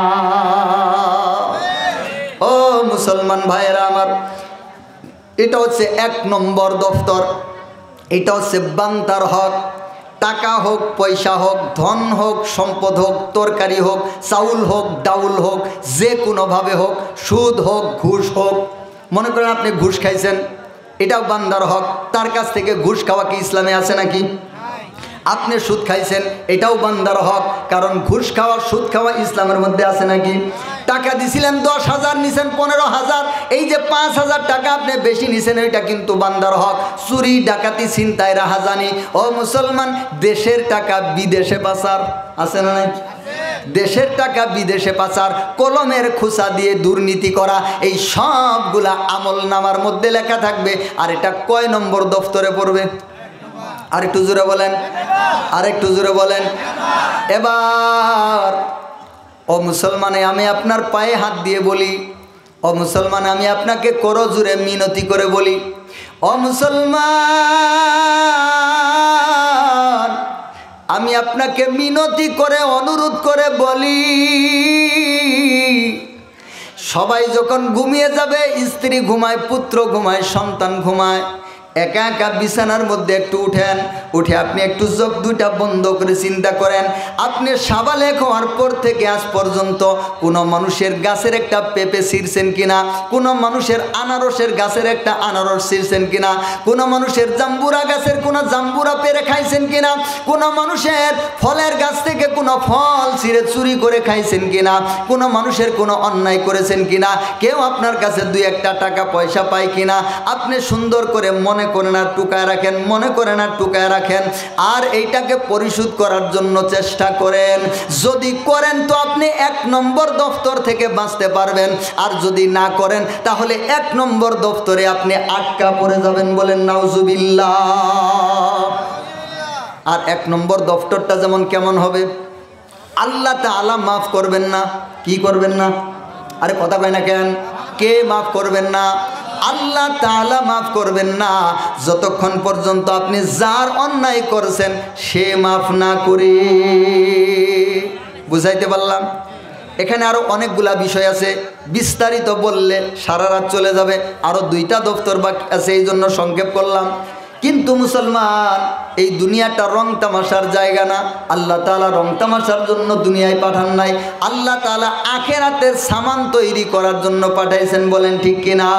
A: ও মুসলমান ভাইয়েরা আমার, এটা হচ্ছে 1 নম্বর দফতর। এটা হচ্ছে বান্দার হক। টাকা হোক, পয়সা হোক, ধন হোক, সম্পদ হোক, তরকারি হোক, চাউল হোক, ডাউল হোক, যে কোনোভাবে হোক, সুদ হোক, ঘুষ হোক। মনে করেন আপনি ঘুষ খাইছেন, এটাও বান্দার হক। তার কাছ থেকে ঘুষ খাওয়া কি ইসলামে আছে নাকি? আপনি সুদ খাইছেন, এটাও বান্দার হক, কারণ ঘুষ খাওয়া, সুদ খাওয়া ইসলামের মধ্যে আছে নাকি? টাকা দিছিলেন 10,000, নিছেন 15,000, এই যে 5,000 টাকা আপনি বেশি নিছেন, ওইটা কিন্তু বান্দার হক। চুরি, ডাকাতি, ছিনতাই, রাহাজানি। ও মুসলমান, দেশের টাকা বিদেশে পাচার আছে না নাই? দেশের টাকা বিদেশে পাচার, কলমের খোঁচা দিয়ে দুর্নীতি করা, এই সবগুলা আমল নামার মধ্যে লেখা থাকবে। আর এটা কয় নম্বর দফতরে পড়বে? আরেকটু জোরে বলেন, আরেকটু জোরে বলেন। এবার ও মুসলমানে, আমি আপনার পায়ে হাত দিয়ে বলি, ও মুসলমান, আমি আপনাকে করজোরে মিনতি করে বলি, ও মুসলমান, আমি আপনাকে মিনতি করে অনুরোধ করে বলি, সবাই যখন ঘুমিয়ে যাবে, স্ত্রী ঘুমায়, পুত্র ঘুমায়, সন্তান ঘুমায়, একা একা বিছানার মধ্যে একটু উঠেন, উঠে আপনি একটু চোখ দুইটা বন্ধ করে চিন্তা করেন, আপনি সাবালেক হওয়ার পর থেকে আজ পর্যন্ত কোনো মানুষের গাছের একটা পেঁপে ছিঁড়ছেন কিনা, কোনো মানুষের আনারসের গাছের একটা আনারস ছিঁড়ছেন কিনা, কোনো মানুষের জাম্বুরা গাছের কোনো জাম্বুরা পেরে খাইছেন কিনা, কোনো মানুষের ফলের গাছ থেকে কোনো ফল ছিঁড়ে চুরি করে খাইছেন কিনা, কোনো মানুষের কোনো অন্যায় করেছেন কিনা, কেউ আপনার কাছে 2-1 টাকা পয়সা পায় কিনা, আপনি সুন্দর করে মনে করেন আর টুকায় রাখেন, মনে করেন আর টুকায় রাখেন, আর এইটাকে পরিশোধ করার জন্য চেষ্টা করেন। যদি করেন তো আপনি 1 নম্বর দফতর থেকে বাঁচতে পারবেন, আর যদি না করেন তাহলে 1 নম্বর দফতরে আপনি আটকা পড়ে যাবেন। বলেন নাউজুবিল্লাহ। আর 1 নম্বর দফতরটা যেমন কেমন হবে? আল্লাহ তাআলা মাফ করবেন না। কি করবেন না? আরে কথা কয় না কেন? কে মাফ করবেন না? আল্লাহ তাআলা মাফ করবেন না যতক্ষণ পর্যন্ত আপনি যার অন্যায় করেছেন সে মাফ না করে। বুঝাইতে পারলাম? এখানে আরো অনেকগুলা বিষয় আছে, বিস্তারিত বললে সারা রাত চলে যাবে। আরো 2টা দফতর বাকি আছে, এই জন্য সংক্ষেপ করলাম। কিন্তু মুসলমান, এই দুনিয়াটা রং তামাশার জায়গা না। আল্লাহ তাআলা রং তামাশার জন্য দুনিয়ায় পাঠান নাই, আল্লাহ তাআলা আখিরাতের সামান তৈরি করার জন্য পাঠাইছেন। বলেন ঠিক কিনা?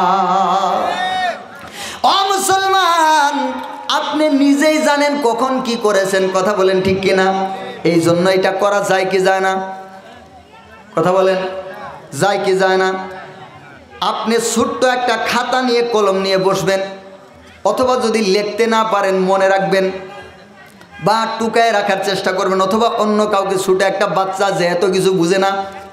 A: ও মুসলমান, আপনি নিজেই জানেন কখন কি করেছেন। কথা বলেন ঠিক কিনা? এই জন্য এটা করা যায় কি যায় না? কথা বলেন, যায় কি যায় না? আপনি ছোট্ট একটা খাতা নিয়ে কলম নিয়ে বসবেন, অথবা যদি লিখতে না পারেন মনে রাখবেন বা টুকায় রাখার চেষ্টা করবেন, অথবা অন্য কাউকে ছোট একটা বাচ্চা যে এত কিছু বুঝে না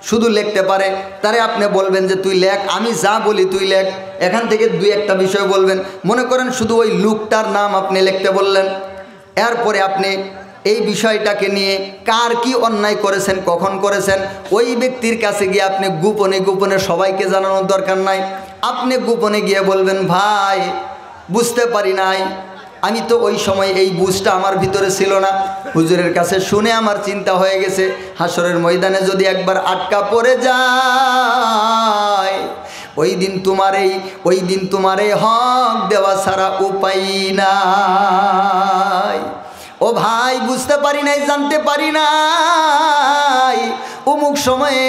A: শুধু লিখতে পারে, তারে আপনি বলবেন যে তুই লেখ, আমি যা বলি তুই লেখ। এখান থেকে 2-1টা বিষয় বলবেন। মনে করেন শুধু ওই লোকটার নাম আপনি লিখতে বললেন, এরপরে আপনি এই বিষয়টাকে নিয়ে কার কি অন্যায় করেছেন, কখন করেছেন, ওই ব্যক্তির কাছে গিয়ে আপনি গোপনে গোপনে, সবাইকে জানানোর দরকার নাই, আপনি গোপনে গিয়ে বলবেন, ভাই বুঝতে পারি নাই, আমি তো ওই সময় এই বুঝটা আমার ভিতরে ছিল না, হুজুরের কাছে শুনে আমার চিন্তা হয়ে গেছে, হাসরের ময়দানে যদি একবার আটকা পড়ে যায় ওই দিন তোমার এই হক দেওয়া ছাড়া উপায় নাই। ও ভাই, বুঝতে পারি নাই, জানতে পারি নাই, অমুক সময়ে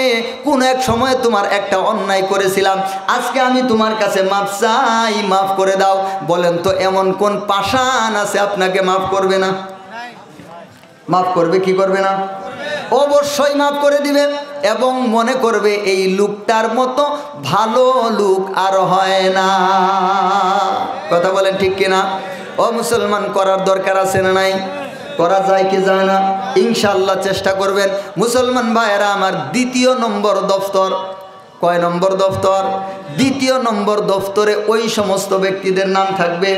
A: কোন এক সময়ে তোমার একটা অন্যায় করেছিলাম, আজকে আমি তোমার কাছে মাফ চাই, মাফ করে দাও। বলেন তো এমন কোন পাষাণ আছে আপনাকে মাফ করবে না? মাফ করবে কি করবে না? অবশ্যই মাফ করে দিবে, এবং মনে করবে এই লোকটার মতো ভালো লোক আর হয় না। কথা বলেন ঠিক কিনা? ও মুসলমান, করার দরকার আছে না নাই? করা যায় কি যায় না? ইনশাআল্লাহ চেষ্টা করবেন। মুসলমান ভাইয়েরা আমার, 2 নম্বর দফতর। কয় নম্বর দফতর? 2 নম্বর দফতরে ওই সমস্ত ব্যক্তিদের নাম থাকবে,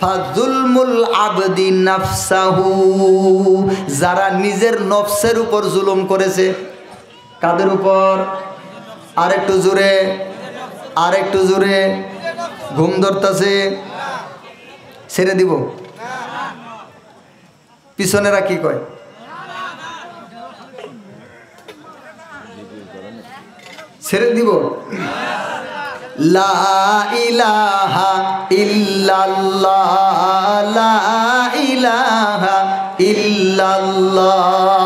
A: ফাজুলমুল আবদি নাফসাহু, যারা নিজের নফসের উপর জুলুম করেছে। কাদের উপর? আরেকটু জোরে, আরেকটু জোরে। ঘুম ধরতেছে? ছেড়ে দিব? পিছনেরা কি কয়? ছেড়ে দিব? লা ইলাহা ইল্লাল্লাহ, লা ইলাহা ইল্লাল্লাহ,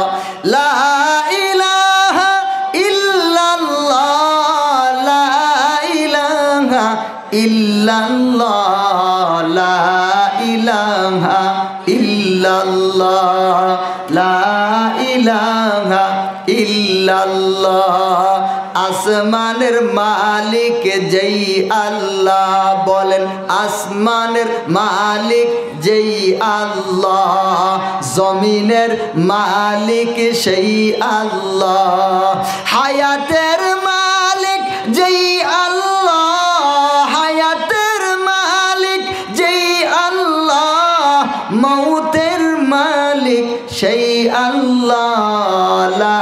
A: লা ইলাহা ইল্লাল্লাহ, লা ইলাহা ইল্লাল্লাহ, লা ইলাহা ইল্লাল্লাহ, লা ইলাহা ইল্লাল্লাহ। আসমানের মালিক যেই আল্লাহ, বলেন আসমানের মালিক যেই আল্লাহ, জমিনের মালিক সেই আল্লাহ, হায়াতের মালিক যেই আল্লাহ, হায়াতের মালিক যেই আল্লাহ, মৌতের মালিক সেই আল্লাহ, লা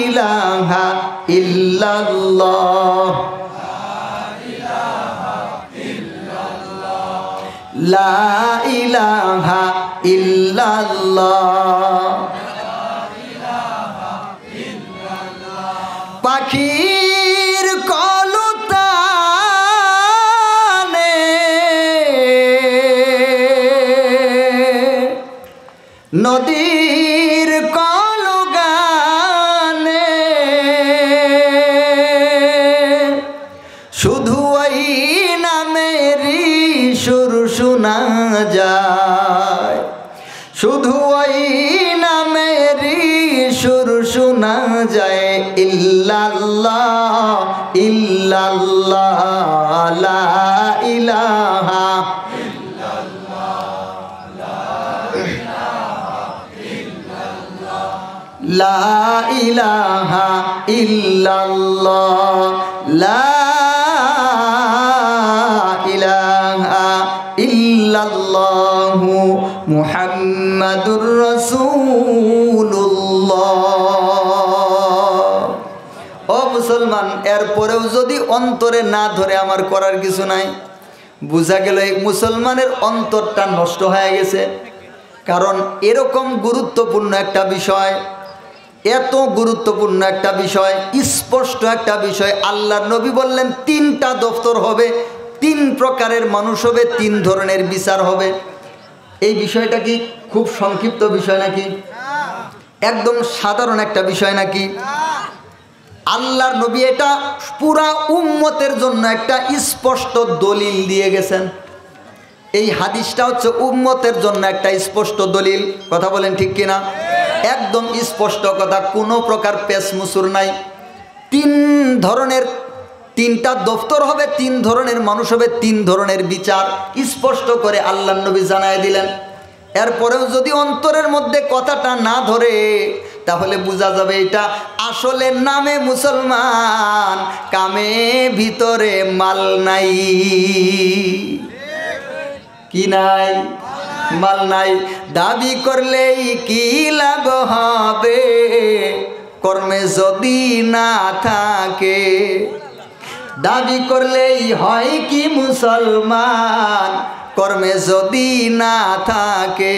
A: ইলাহা ইল্লাল্লাহ, লা ইলাহা ইল্লাল্লাহ। পাখির কলতানে, নদীর কলগানে, শুধু ওই নামেরই সুর শোনা যায়, শুধু ওই নামেরই সুর শোনা যায়, ইল্লাল্লাহ ইল্লাল্লাহ, লা ইলাহা লা ইলাহা ইল্লাল্লাহ, লা ইলাহা ইল্লাল্লাহু মুহাম্মাদুর রাসূলুল্লাহ। ও মুসলমান, এরপরেও যদি অন্তরে না ধরে আমার করার কিছু নাই। বোঝা গেল এই মুসলমানের অন্তরটা নষ্ট হয়ে গেছে। কারণ এরকম গুরুত্বপূর্ণ একটা বিষয়, এত গুরুত্বপূর্ণ একটা বিষয়, স্পষ্ট একটা বিষয়, আল্লাহর নবী বললেন 3টা দফতর হবে, 3 প্রকারের মানুষ হবে, 3 ধরনের বিচার হবে। এই বিষয়টা কি খুব সংক্ষিপ্ত বিষয় নাকি? একদম সাধারণ একটা বিষয় নাকি? আল্লাহর নবী এটা পুরা উম্মতের জন্য একটা স্পষ্ট দলিল দিয়ে গেছেন। এই হাদিসটা হচ্ছে উম্মতের জন্য একটা স্পষ্ট দলিল। কথা বলেন ঠিক কিনা? একদম স্পষ্ট কথা, কোনো প্রকার পেশমুসুর নাই। 3 ধরনের 3টা দফতর হবে, 3 ধরনের মানুষ হবে, 3 ধরনের বিচার স্পষ্ট করে আল্লাহর নবী জানায় দিলেন। এরপরেও যদি অন্তরের মধ্যে কথাটা না ধরে তাহলে বোঝা যাবে এটা আসলে নামে মুসলমান, কামে ভিতরে মাল নাই। কি নাই? মাল নাই। দাবি করলেই কি লাভ হবে কর্মে যদি না থাকে? দাবি করলেই হয় কি মুসলমান কর্মে যদি না থাকে?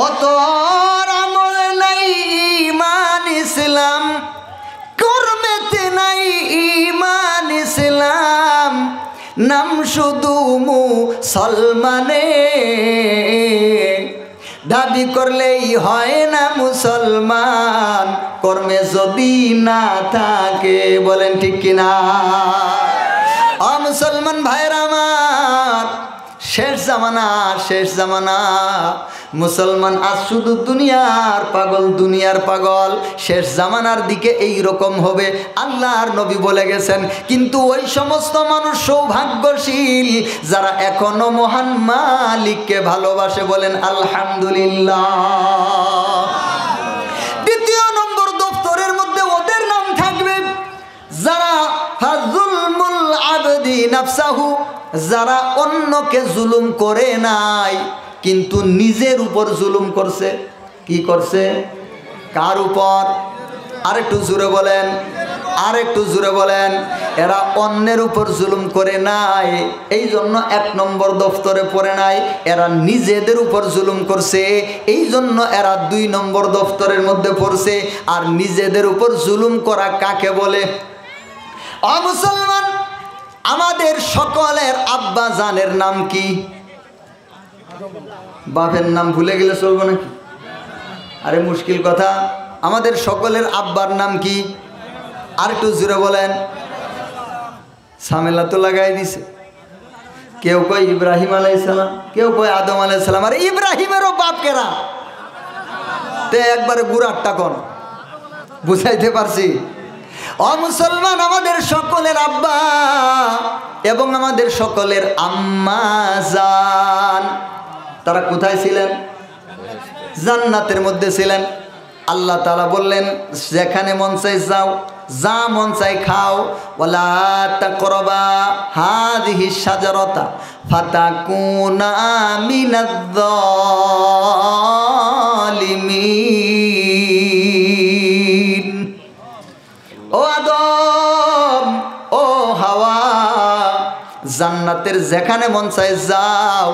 A: অত আমল নাই ঈমান ইসলাম, কর্মেতে নাই ঈমান ইসলাম, নাম শুধু মুসলমানে। দাবি করলেই হয় না মুসলমান কর্মে যদি না থাকে। বলেন ঠিক কিনা? মুসলমান ভাইরা আমার, শেষ জামানা, শেষ জামানা। মুসলমান আজ শুধু দুনিয়ার পাগল, দুনিয়ার পাগল। শেষ জামানার দিকে এই রকম হবে, আল্লাহর নবী বলে গেছেন। কিন্তু ওই সমস্ত মানুষ সৌভাগ্যশীল যারা এখনো মহান মালিককে ভালোবাসে। বলেন আলহামদুলিল্লাহ। দ্বিতীয় নম্বর দফতরের মধ্যে ওদের নাম থাকবে যারা ফাজুলমুল আবদি নাফসাহু, যারা অন্যকে জুলুম করে নাই কিন্তু নিজের উপর জুলুম করছে। কি করছে? কার উপর? আরেকটু জোরে বলেন, আরেকটু জোরে বলেন। এরা অন্যের উপর জুলুম করে নাই, এই জন্য 1 নম্বর দফতরে পড়ে নাই। এরা নিজেদের উপর জুলুম করছে, এই জন্য এরা 2 নম্বর দফতরের মধ্যে পড়ছে। আর নিজেদের উপর জুলুম করা কাকে বলে? মুসলমান, আমাদের সকলের আব্বা জানের নাম কি? বাপের নাম ভুলে গেলে চলবো নাকি? আরে মুশকিল কথা। আমাদের সকলের আব্বার নাম কি? আর একটু জোরে বলেন। ঝামেলা তো লাগাই দিছে। কেউ কয় ইব্রাহিম আলাইহিস সালাম, কেউ কয় আদম আলাইহিস সালাম। আরে ইব্রাহিমেরও বাপ কেরা? তে একবারে গুড়ারটা কোন বুঝাইতে পারছি? মুসলমান, আমাদের সকলের আব্বা এবং আমাদের সকলের আম্মা জান, তারা কোথায় ছিলেন? জান্নাতের মধ্যে ছিলেন। আল্লাহ তাআলা বললেন যেখানে মন চাই যাও, যা মন চাই খাও। ওয়ালা তাকরাবা হাযিহি শাজারাতা ফাতাকুনা মিনায-যালিমিন। ও আদম, ও হাওয়া, জান্নাতের যেখানে মন চায় যাও,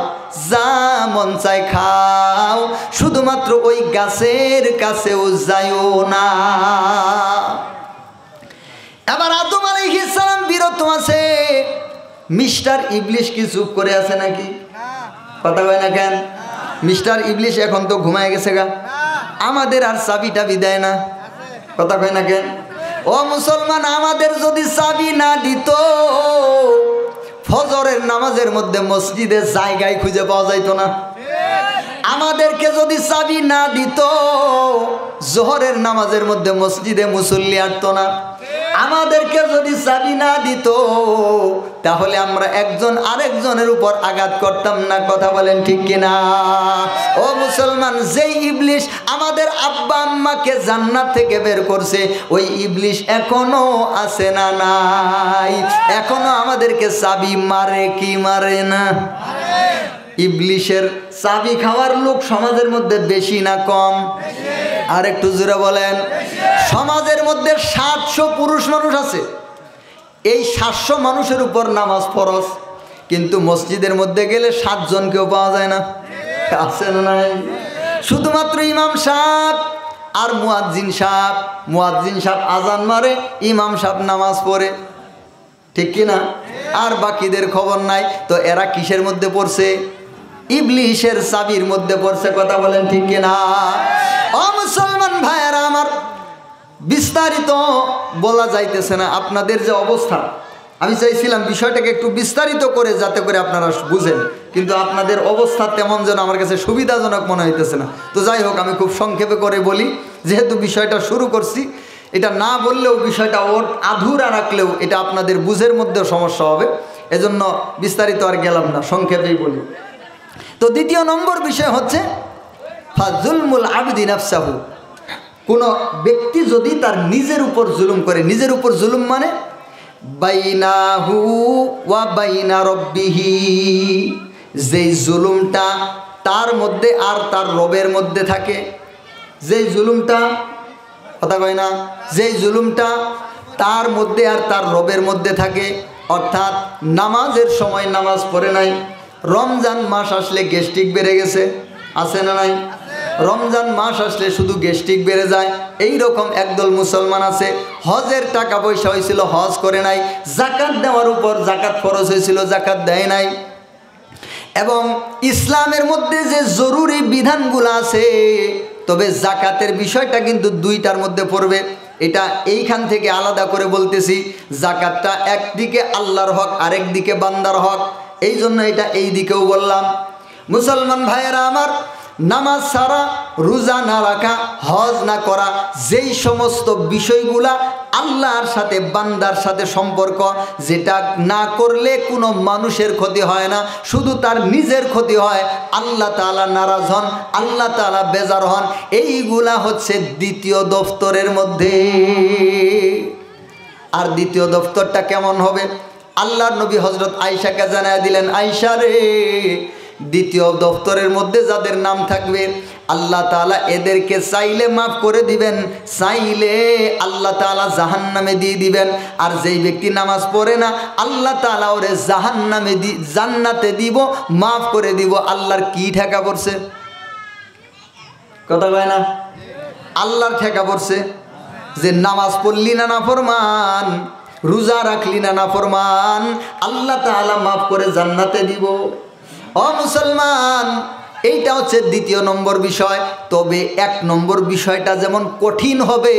A: যা মন চায় খাও, শুধুমাত্র ওই গাছের কাছেও যাইও না। এবার আদম আলাইহিস সালাম বিরত আছে, মিস্টার ইবলিশ কি চুপ করে আছে নাকি? কথা কয় না কেন? মিস্টার ইবলিশ এখন তো ঘুমায় গেছে গা, আমাদের আর চাবিটা বিদায় না। কথা কয় না কেন? ও মুসলমান, আমাদের যদি চাবি না দিত ফজরের নামাজের মধ্যে মসজিদে জায়গায় খুঁজে পাওয়া যাইতো না। আমাদেরকে যদি চাবি না দিত জোহরের নামাজের মধ্যে মসজিদে মুসল্লি আটতো না। আমাদেরকে যদি চাবি না দিত তাহলে আমরা একজন আরেকজনের উপর আঘাত করতাম না। কথা বলেন ঠিক কিনা? ও মুসলমান, যেই ইবলিশ আমাদের আব্বা আম্মাকে জান্নাত থেকে বের করছে, ওই ইবলিশ এখনো আছে না নাই? এখনো আমাদেরকে চাবি মারে কি মারে না? ইবলিশের চাবি খাওয়ার লোক সমাজের মধ্যে বেশি না কম? আর একটু জোরে বলেন। সমাজের মধ্যে 700 পুরুষ মানুষ আছে, এই 700 মানুষের উপর নামাজ ফরজ। কিন্তু মসজিদের মধ্যে গেলে 7 জনকেও পাওয়া যায় না, আছে না নাই? শুধুমাত্র ইমাম সাহেব আর মুয়াজ্জিন সাহেব আজান মারে, ইমাম সাহেব নামাজ পড়ে, ঠিক কি না? আর বাকিদের খবর নাই। তো এরা কিসের মধ্যে পড়ছে? ইবলিশের চাবির মধ্যে পড়ছে। কথা বলেন ঠিক কি না? ও মুসলমান ভাইয়েরা আমার, বিস্তারিত বলা যাইতেছে না আপনাদের যে অবস্থা। আমি চাইছিলাম বিষয়টাকে একটু বিস্তারিত করে যাতে করে আপনারা বুঝেন, কিন্তু আপনাদের অবস্থা তেমন যেন আমার কাছে সুবিধাজনক মনে হইতেছে না। তো যাই হোক, আমি খুব সংক্ষেপে করে বলি, যেহেতু বিষয়টা শুরু করছি, এটা না বললেও বিষয়টা ওর আধুরা রাখলেও এটা আপনাদের বুঝের মধ্যেও সমস্যা হবে, এজন্য বিস্তারিত আর গেলাম না, সংক্ষেপেই বলি। তো দ্বিতীয় নম্বর বিষয় হচ্ছে ফাজুলমুল আবদি নাফসাহু। কোনো ব্যক্তি যদি তার নিজের উপর জুলুম করে, নিজের উপর জুলুম মানে বাইনাহু ওয়া বাইনা রব্বিহি, যেই জুলুমটা তার মধ্যে আর তার রবের মধ্যে থাকে, যেই জুলুমটা, কথা কয় না, যেই জুলুমটা তার মধ্যে আর তার রবের মধ্যে থাকে, অর্থাৎ নামাজের সময় নামাজ পড়ে নাই, রমজান মাস আসলে গ্যাস্ট্রিক বেড়ে গেছে, আছে না নাই? রমজান মাস আসলে শুধু গ্যাস্ট্রিক বেড়ে যায়, এই রকম একদল মুসলমান আছে। হজের টাকা পয়সা হয়েছিল, হজ করে নাই। জাকাত দেওয়ার উপর জাকাত ফরজ হয়েছিল, জাকাত দেয় নাই। এবং ইসলামের মধ্যে যে জরুরি বিধানগুলো আছে, তবে জাকাতের বিষয়টা কিন্তু দুইটার মধ্যে পড়বে। এটা এইখান থেকে আলাদা করে বলতেছি, জাকাতটা একদিকে আল্লাহর হক, আরেক দিকে বান্দার হক, এই জন্য এটা এই দিকেও বললাম। মুসলমান ভাইয়েরা আমার, নামাজ ছাড়া, রোজা না রাখা, হজ না করা, যেই সমস্ত বিষয়গুলা আল্লাহর সাথে বান্দার সাথে সম্পর্ক, যেটা না করলে কোনো মানুষের ক্ষতি হয় না, শুধু তার নিজের ক্ষতি হয়, আল্লাহ তাআলা নারাজ হন, আল্লাহ তাআলা বেজার হন, এইগুলা হচ্ছে দ্বিতীয় দফতরের মধ্যে। আর দ্বিতীয় দফতরটা কেমন হবে? আল্লাহর নবী হযরত আয়েশাকে জানায় দিলেন, আয়েশা রে, দ্বিতীয় দফতরের মধ্যে যাদের নাম থাকবে, আল্লাহ তাআলা এদেরকে চাইলে মাফ করে দিবেন, চাইলে আল্লাহ তাআলা জাহান্নামে দিয়ে দিবেন। আর যেই ব্যক্তি নামাজ পড়ে না, আল্লাহ তাআলা ওরে জাহান্নামে জান্নাতে দিব, মাফ করে দিব। আল্লাহর কি ঠেকা পড়ছে? কথা কয় না? আল্লাহর ঠেকা পড়ছে যে নামাজ পড়লি না নাফরমান, রোজা রাখলি না নাফরমান, আল্লাহ তাআলা মাফ করে জান্নাতে দিব। ও মুসলমান, এইটা হচ্ছে দ্বিতীয় নম্বর বিষয়। তবে 1 নম্বর বিষয়টা যেমন কঠিন হবে,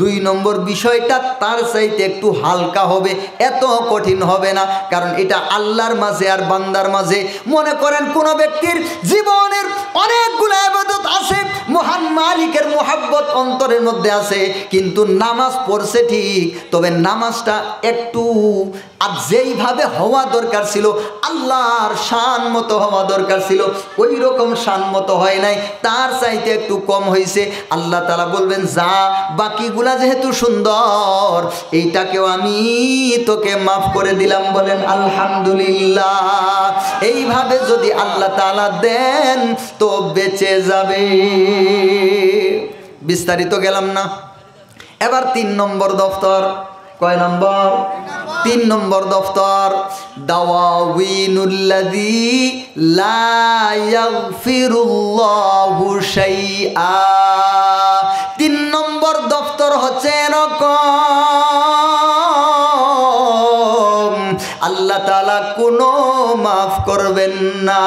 A: 2 নম্বর বিষয়টা তার চাইতে একটু হালকা হবে, এত কঠিন হবে না। কারণ এটা আল্লাহর মাঝে আর বান্দার মাঝে। মনে করেন কোনো ব্যক্তির জীবনের অনেকগুলো ইবাদত আছে, মহান মালিকের মুহাব্বত অন্তরের মধ্যে আছে, কিন্তু নামাজ পড়ছে ঠিক, তবে নামাজটা একটু আর যেইভাবে হওয়া দরকার ছিল, আল্লাহর শান মতো হওয়া দরকার ছিল, ওই রকম শান মতো হয় নাই, তার চাইতে একটু কম হয়েছে। আল্লাহ তাআলা বলবেন, যা, বাকিগুলা যেহেতু সুন্দর, এইটাকেও আমি তোকে মাফ করে দিলাম। বলেন আলহামদুলিল্লাহ। এইভাবে যদি আল্লাহ তাআলা দেন তো বেঁচে যাবে। বিস্তারিত গেলাম না। এবার 3 নম্বর দফতর। কয় নম্বর? 3 নম্বর দফতর, দাওয়াউইনুল্লাযী লা ইয়াগফিরুল্লাহু শাইআ। 3 নম্বর দফতর হচ্ছে এরকম, আল্লাহ তাআলা কোনো মাফ করবেন না।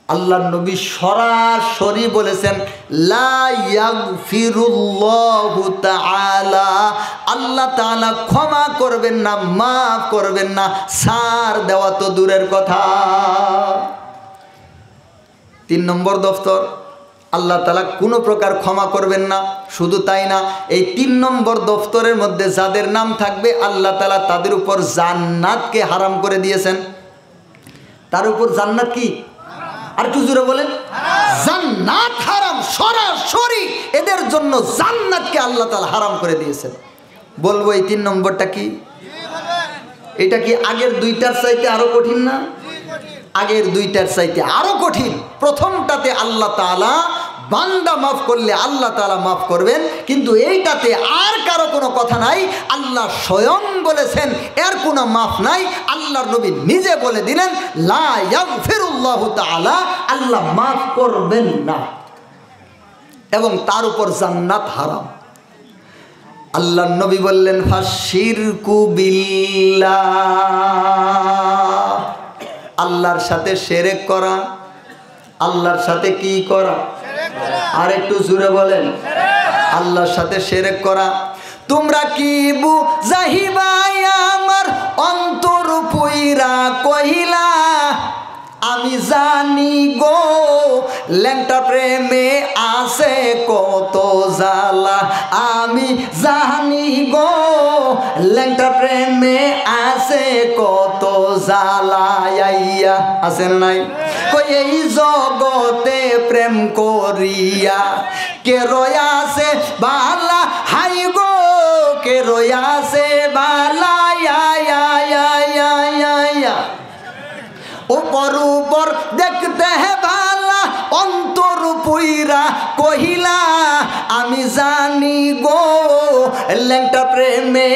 A: আল্লাহর নবী সরাসরি বলেছেন, লা ইয়াগফিরুল্লাহু তাআলা, আল্লাহ তাআলা ক্ষমা করবেন না, মাফ করবেন না, ছাড় দেওয়া তো দূরের কথা। 3 নম্বর দফতর, আল্লাহ তাআলা কোনো প্রকার ক্ষমা করবেন না। শুধু তাই না, এই 3 নম্বর দফতরের মধ্যে যাদের নাম থাকবে, আল্লাহ তাআলা তাদের উপর জান্নাতকে হারাম করে দিয়েছেন। তার উপর জান্নাত কি? আর একটু জোরে বলেন, জান্নাত হারাম। সরাসরি এদের জন্য জান্নাতকে আল্লাহ তাআলা হারাম করে দিয়েছেন। বলবো এই 3 নম্বরটা কি? এটা কি আগের 2টার চাইতে আরো কঠিন না? আগের 2টার চাইতে আরো কঠিন। প্রথমটাতে আল্লাহ তাআলা বান্দা মাফ করলে আল্লাহ তাআলা মাফ করবেন, কিন্তু এইটাতে আর কারো কোনো কথা নাই। আল্লাহ স্বয়ং বলেছেন এর কোনো মাফ নাই। আল্লাহর নবী নিজে বলে দিলেন লা ইয়াগফিরুল্লাহু তাআলা, আল্লাহ মাফ করবেন না, এবং তার উপর জান্নাত হারাম। আল্লাহর নবী বললেন ফাশিরকু বিল্লাহ, আল্লাহর সাথে শিরক করা। আল্লাহর সাথে কি করা? আর একটু জোরে বলেন, আল্লাহর সাথে শিরক করা। তোমরা কি বুঝাইবাই আমার অন্তর পুইরা কহিলা, আমি জানি গো ল্যাংটা প্রেমে আছে কত জ্বালা, আমি জানি গো ল্যাংটা প্রেমে আছে কত জ্বালা। আছে না নাই? কই এই জগতে প্রেম করিয়া কে রয়াছে বালা, হাই গো কে রয়াছে বালা। উপর উপর দেখতে হে ভালা, অন্তর পুইরা কহিলা, আমি জানি গো ল্যাংটা প্রেমে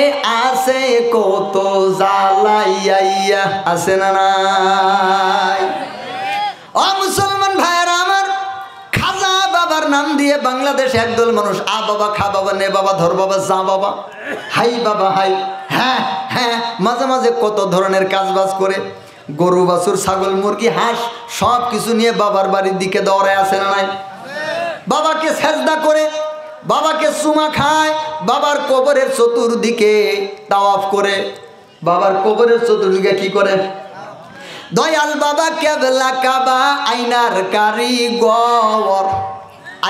A: আছে কত জ্বালাইয়া। আছে না নাই? ও মুসলমান ভাইয়েরা আমার, খাজা বাবার নাম দিয়ে বাংলাদেশে একদল মানুষ আ বাবা, খা বাবা, নে বাবা, ধর বাবা, যা বাবা, হাই বাবা হাই, হ্যাঁ হ্যাঁ, মাঝে মাঝে কত ধরনের কাজবাজ করে। গরু বাছুর, ছাগল, মুরগি, হাঁস সব কিছু নিয়ে বাবার বাড়ির দিকে দৌড়ায়। আছে না নাই? বাবাকে সেজদা করে, বাবাকে চুমা খায়, বাবার কবরের চতুর্দিকে তাওয়াফ করে। বাবার কবরের চতুর্দিকে কি করে? দয়াল বাবা কেবলা কাবা আইনার কারিগর,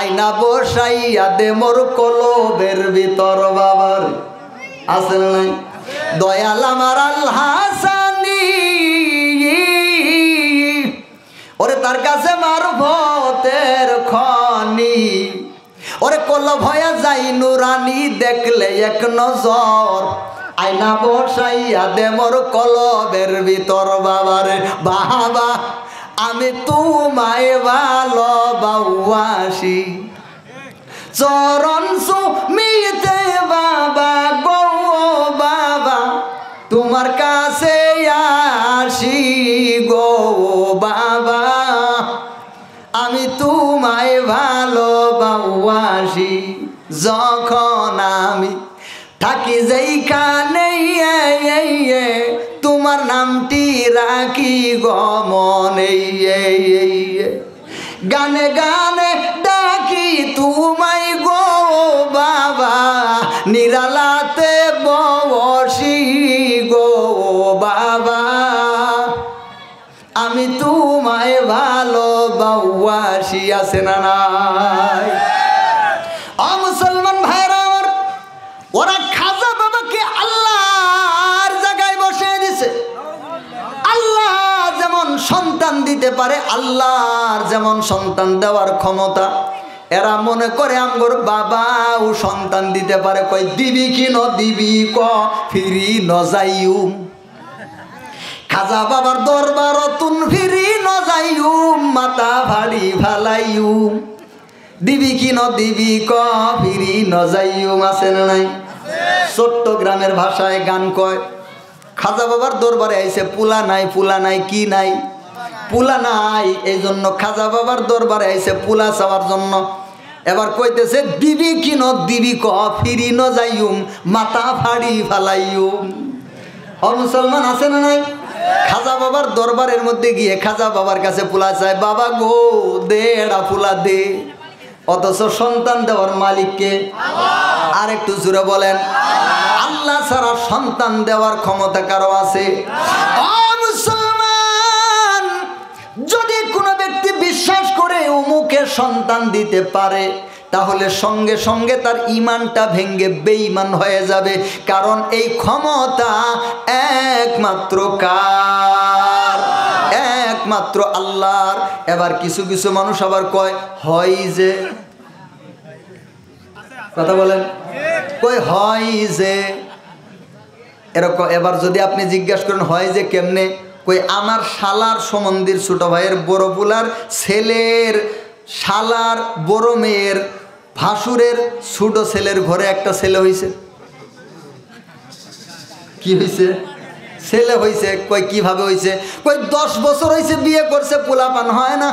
A: আয়না বসাইয়া দে মোর কলবের ভিতর বাবার। আছে না নাই? দয়াল আমার আল্লাহ হাসানি, ওরে তার কাছে মারফতের খনি, ওরে কল ভয়া যাই নুরানি দেখলে এক নজর, আয়না বসাইয়া দে মোর কলবের ভিতর বাবারে। বাবা আমি তোমায় ভালোবাসি, চরণ সুমিতে বাবা গো বাবা, তোমার কাছে আসি গো বাবা, আমি তোমায় ভালোবাসি। যখন আমি থাকি যেইখানে তোমার নামটি রাখি গমনে, গানে গানে ডাকি তোমায় গো বাবা, নিরালাতে বসি গো বাবা, আমি তোমায় ভালোবাসি। আছে না নাই? ও মুসলমান ভাইরা আমার, ওরা খাজা বাবাকে আল্লাহর জায়গায় বসিয়ে দিছে। আল্লাহ যেমন সন্তান দিতে পারে, আল্লাহর যেমন সন্তান দেওয়ার ক্ষমতা, এরা মনে করে আমগর বাবাও সন্তান দিতে পারে। কই দিবি কি ন দিবি, ক ফিরি ন যাইউম। খাজা বাবার দরবার তুন ফিরি ন যাইউম, মাথা ভাড়ি ফালাইউম। দিবি কি ন দিবি, ক ফিরি ন যাইউম। আছে না নাই? চট্টগ্রামের ভাষায় গান কয়, খাজা বাবার দরবারে আইছে পুলা নাই, পুলা নাই, কি নাই? পুলা নাই। এই জন্য খাজা বাবার দরবারে আইছে পুলা চাওয়ার জন্য। এবার কইতেছে দিবি কি ন দিবি, ক ফিরি ন যাইউম, মাথা ফাড়ি ফালাইউম। ও মুসলমান আছে না নাই? খাজা বাবার দরবারের মধ্যে গিয়ে খাজা বাবার কাছে পুলা চায়, বাবা গো দে এড়া পুলা দে। অথচ সন্তান দেওয়ার মালিককে আর একটু জোরে বলেন, আল্লাহ ছাড়া সন্তান দেওয়ার ক্ষমতা কারো আছে? ও মুসলমান, যদি কোনো ব্যক্তি বিশ্বাস করে অমুকে সন্তান দিতে পারে, তাহলে সঙ্গে সঙ্গে তার ঈমানটা ভেঙে বেঈমান হয়ে যাবে। কারণ এই ক্ষমতা একমাত্র কার? একমাত্র আল্লাহর। এবার কিছু কিছু মানুষ আবার কয় হয় যে, কথা বলেন, কই হয় যে এরকম। এবার যদি আপনি জিজ্ঞাসা করেন হয় যে কেমনে, কই আমার শালার সমন্দির ছোট ভাইয়ের বড় পুলার ছেলের শালার বড় মেয়ের ভাসুরের ছোট ছেলের ঘরে একটা ছেলে হয়েছে। কি হয়েছে? ছেলে হয়েছে। কই কিভাবে হয়েছে? কই 10 বছর হয়েছে বিয়ে করছে, পোলাপান হয় না।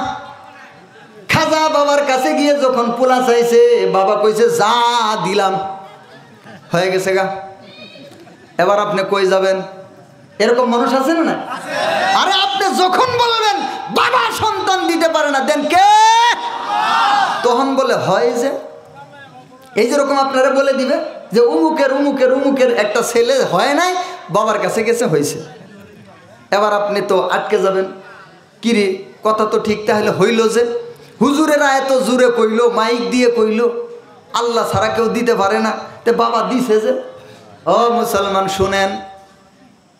A: খাজা বাবার কাছে গিয়ে যখন পোলা চাইছে, বাবা কইছে যা দিলাম, হয়ে গেছে গা। এবার আপনি কই যাবেন? এরকম মানুষ আছে না? আরে আপনি যখন বলবেন বাবা সন্তান দিতে পারে না, দেন কে? তখন বলে হয় যে এই যেরকম আপনারা বলে দিবে যে উমুকের উমুকের উমুকের একটা ছেলে হয় নাই, বাবার কাছে গেছে হয়েছে। এবার আপনি তো আটকে যাবেন, কিরে কথা তো ঠিক, তাহলে হইল যে হুজুরেরা এত জুড়ে কইলো, মাইক দিয়ে কইলো, আল্লাহ ছাড়া কেউ দিতে পারে না, তে বাবা দিছে যে। ও মুসলমান শুনেন,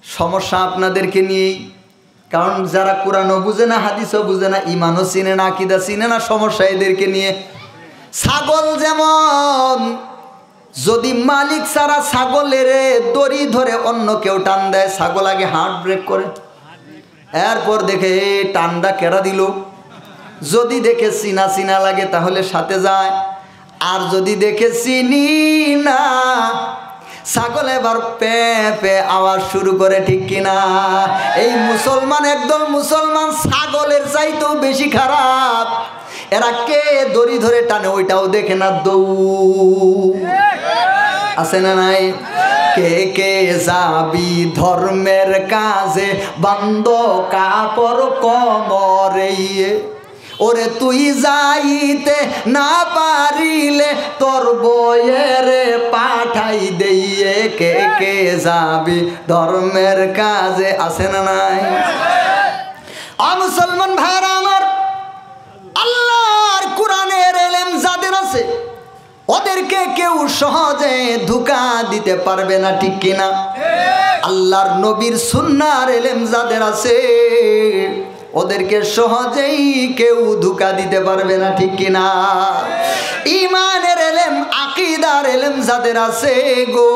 A: সমস্যা আপনাদেরকে নিয়েই। কারণ যারা কোরআনও বুঝে না, হাদিসও বুঝে না, ইমানও চিনে না, আকীদা চিনে না, সমস্যা এদেরকে নিয়ে। ছাগল যেমন যদি মালিক ছাড়া ছাগলের দড়ি ধরে অন্য কেউ টান দেয়, ছাগল আগে হার্ট ব্রেক করে, এরপর দেখে টানটা কেরা দিল। যদি দেখে চিনা চিনা লাগে তাহলে সাথে যায়, আর যদি দেখে চিনি না, ছাগল এবার পে পে আওয়াজ শুরু করে, ঠিক কিনা? এই মুসলমান, একদল মুসলমান ছাগলের চাইতেও বেশি খারাপ। এরা কে দড়ি ধরে টানে ওইটাও দেখে না, দৌড় আছে না নাই? কে কে যাবি ধর্মের কাজে, বান্দ কাপড় কমরে, ওরে তুই যাইতে না পারিলে তোর বইয়ের পাঠাই দিয়ে। কে কে যাবি ধর্মের কাজে, আছে না নাই? মুসলমান ভাইরা আমার, আল্লাহর কোরআনের ইলম যাদের আছে ওদেরকে কেউ সহজে ধোঁকা দিতে পারবে না, ঠিক কিনা? আল্লাহর নবীর সুন্নাহর ইলম যাদের আছে ওদেরকে সহজেই কেউ ধোঁকা দিতে পারবে না, ঠিক কিনা? ঈমানের ইলম, আকীদার ইলম যাদের আছে গো,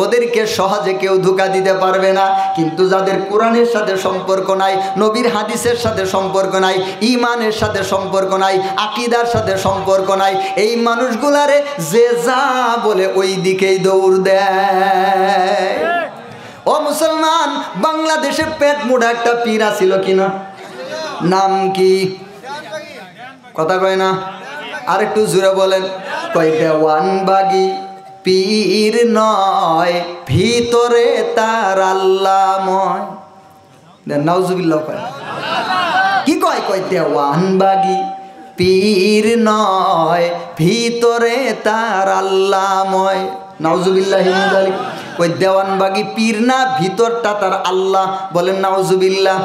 A: ওদেরকে সহজে কেউ ধোঁকা দিতে পারবে না। কিন্তু যাদের কোরআনের সাথে সম্পর্ক নাই, নবীর হাদিসের সাথে সম্পর্ক নাই, ঈমানের সাথে সম্পর্ক নাই, আকীদার সাথে সম্পর্ক নাই, এই মানুষগুলারে যে যা বলে ওই দিকেই দৌড় দেয়। ও মুসলমান, বাংলাদেশে পেট মোটা একটা পীর ছিল কিনা? নাম কি? কথা কয় না, আর একটু জোরে বলেন। কয় দেওয়ানবাগি পীর নয়, ভিতরে তার আল্লাহময়। নাউজুবিল্লাহ কয়। কি কয়? কয় দেওয়ানবাগি পীর নয়, ভিতরে তার আল্লাহময়। নাউজুবিল্লাহি মিন যালিক। ওই দেওয়ানবাগি পীর না, ভিতরটা তার আল্লাহ। বলেন নাউজুবিল্লাহ।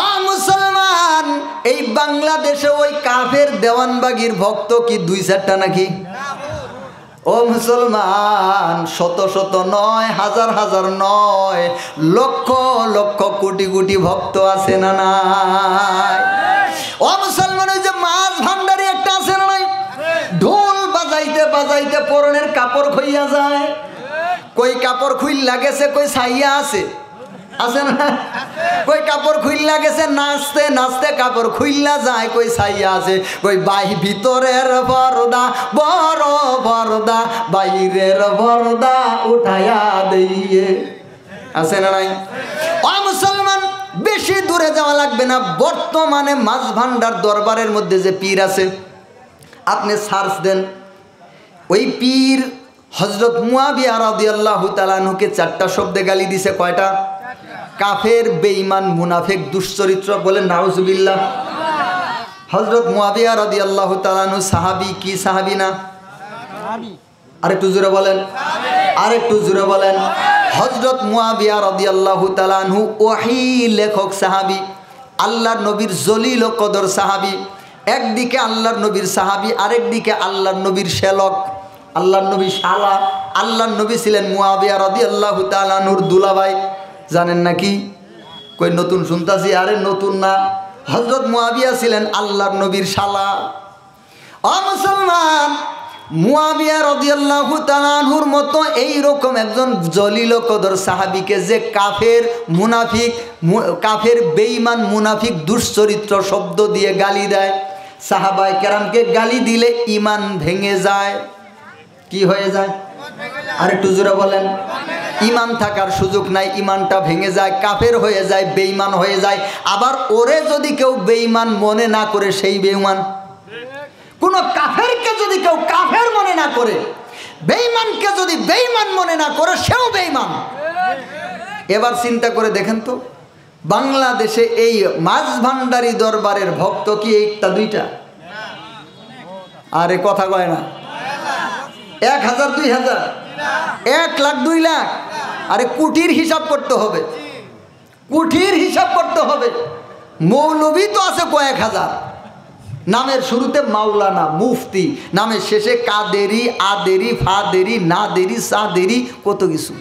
A: ও মুসলমান, এই বাংলাদেশে ওই কাফের দেওয়ানবাগির ভক্ত কি 2-4টা নাকি? ও মুসলমান, শত শত নয়, হাজার হাজার নয়, লক্ষ লক্ষ কোটি কোটি ভক্ত আছে না নাই? ও মুসলমান, ওই যে মাছ ভান্ডারি একটা আছে না নাই? ঢোল বাজাইতে বাজাইতে পরনের কাপড় খুইয়া যায়। কই কাপড় খুইল্লা গেছে, কই ছাইয়া আছে, আছে না? কই কাপড় খুইল্লা গেছে, নাচতে নাচতে কাপড় খুইল্লা যায়, কই ছাইয়া আছে। কই বাই ভিতরের পর্দা বড় পর্দা, বাইরের পর্দা উঠাইয়া দিয়ে, আছে না নাই? ও মুসলমান, বেশি দূরে যাওয়া লাগবে না। বর্তমানে মাছ ভান্ডার দরবারের মধ্যে যে পীর আছে, আপনি সার্চ দেন, ওই পীর হযরত মুয়াবিয়া রাদিয়াল্লাহু তাআলা আনহুকে 4টা শব্দে গালি দিছে। কয়টা? কাফের, বেঈমান, মুনাফিক, দুশ্চরিত্র। বলেন নাউজুবিল্লাহ। হযরত মুয়াবিয়া রাদিয়াল্লাহু তাআলা আনহু সাহাবী কি সাহাবী না? আরেকটু জোরে বলেন, আরেকটু জোরে বলেন। হযরত মুয়াবিয়া রাদিয়াল্লাহু তাআলা আনহু ওহী লেখক সাহাবী, আল্লাহর নবীর জলিল ও কদর সাহাবী। একদিকে আল্লাহর নবীর সাহাবী, আরেকদিকে আল্লাহর নবীর শ্যালক, আল্লাহর নবী শালা। আল্লাহর নবী ছিলেন মুয়াবিয়া রাদিয়াল্লাহু তাআলা আনহুর দুলাভাই। জানেন নাকি? কই নতুন শুনতাছি। আরে নতুন না, হযরত মুয়াবিয়া ছিলেন আল্লাহর নবীর শালা। ও মুসলমান, মুয়াবিয়া রাদিয়াল্লাহু তাআলা আনহুর মতো এইরকম একজন জলিল কদর সাহাবীকে যে কাফের, মুনাফিক, কাফের, বেঈমান, মুনাফিক, দুশ্চরিত্র শব্দ দিয়ে গালি দেয়, সাহাবায়ে কেরামকে গালি দিলে ঈমান ভেঙে যায়। কি হয়ে যায়? আর একটু জোরে বলেন। ঈমান থাকার সুযোগ নাই, ঈমানটা ভেঙে যায়, কাফের হয়ে যায়, বেঈমান হয়ে যায়। আবার ওরে যদি কেউ বেঈমান মনে না করে সেই বেঈমান। কোন কাফেরকে যদি কেউ কাফের মনে না করে, বেঈমানকে যদি বেঈমান মনে না করে, সেও বেঈমান। এবার চিন্তা করে দেখেন তো, বাংলাদেশে এই মাঝভান্ডারী দরবারের ভক্ত কি একটা দুইটা? আরে কথা কয় না। 1000 2000 1 লাখ 2 লাখ, আরে কোটির হিসাব করতে হবে, কোটির হিসাব করতে হবে। মৌলবী তো আছে কয়েক হাজার, নামের শুরুতে মাওলানা, মুফতি, নামের শেষে কাদেরি, আদেরি, ফাদেরি, নাদেরি, সাদেরি, কত কিছু।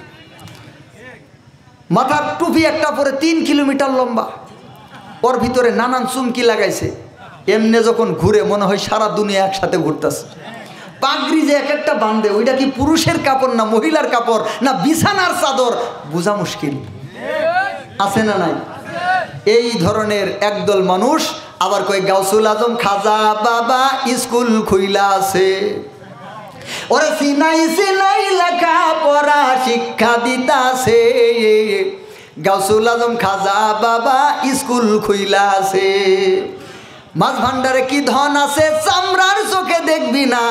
A: মাথার টুপি একটা পরে 3 কিলোমিটার লম্বা, ওর ভিতরে নানান চুমকি লাগাইছে। এমনি যখন ঘুরে মনে হয় সারা দুনিয়া একসাথে ঘুরতেছে। পাগড়ি যে এক একটা বাঁধে, ওইটা কি পুরুষের কাপড় না মহিলার কাপড় না বিছানার চাদর, বোঝা মুশকিল। আছে না নাই? এই ধরনের একদল মানুষ আবার কই গাউসুল আজম খাজা বাবা স্কুল খুইলা আছে, ওরে সিনাই সিনাই লেখা পড়া শিক্ষা দিতাছে। গাউসুল আজম খাজা বাবা স্কুল খুইলা আছে। মাছ ভান্ডারে কি ধন আছে চামড়ার চোখে দেখবি না,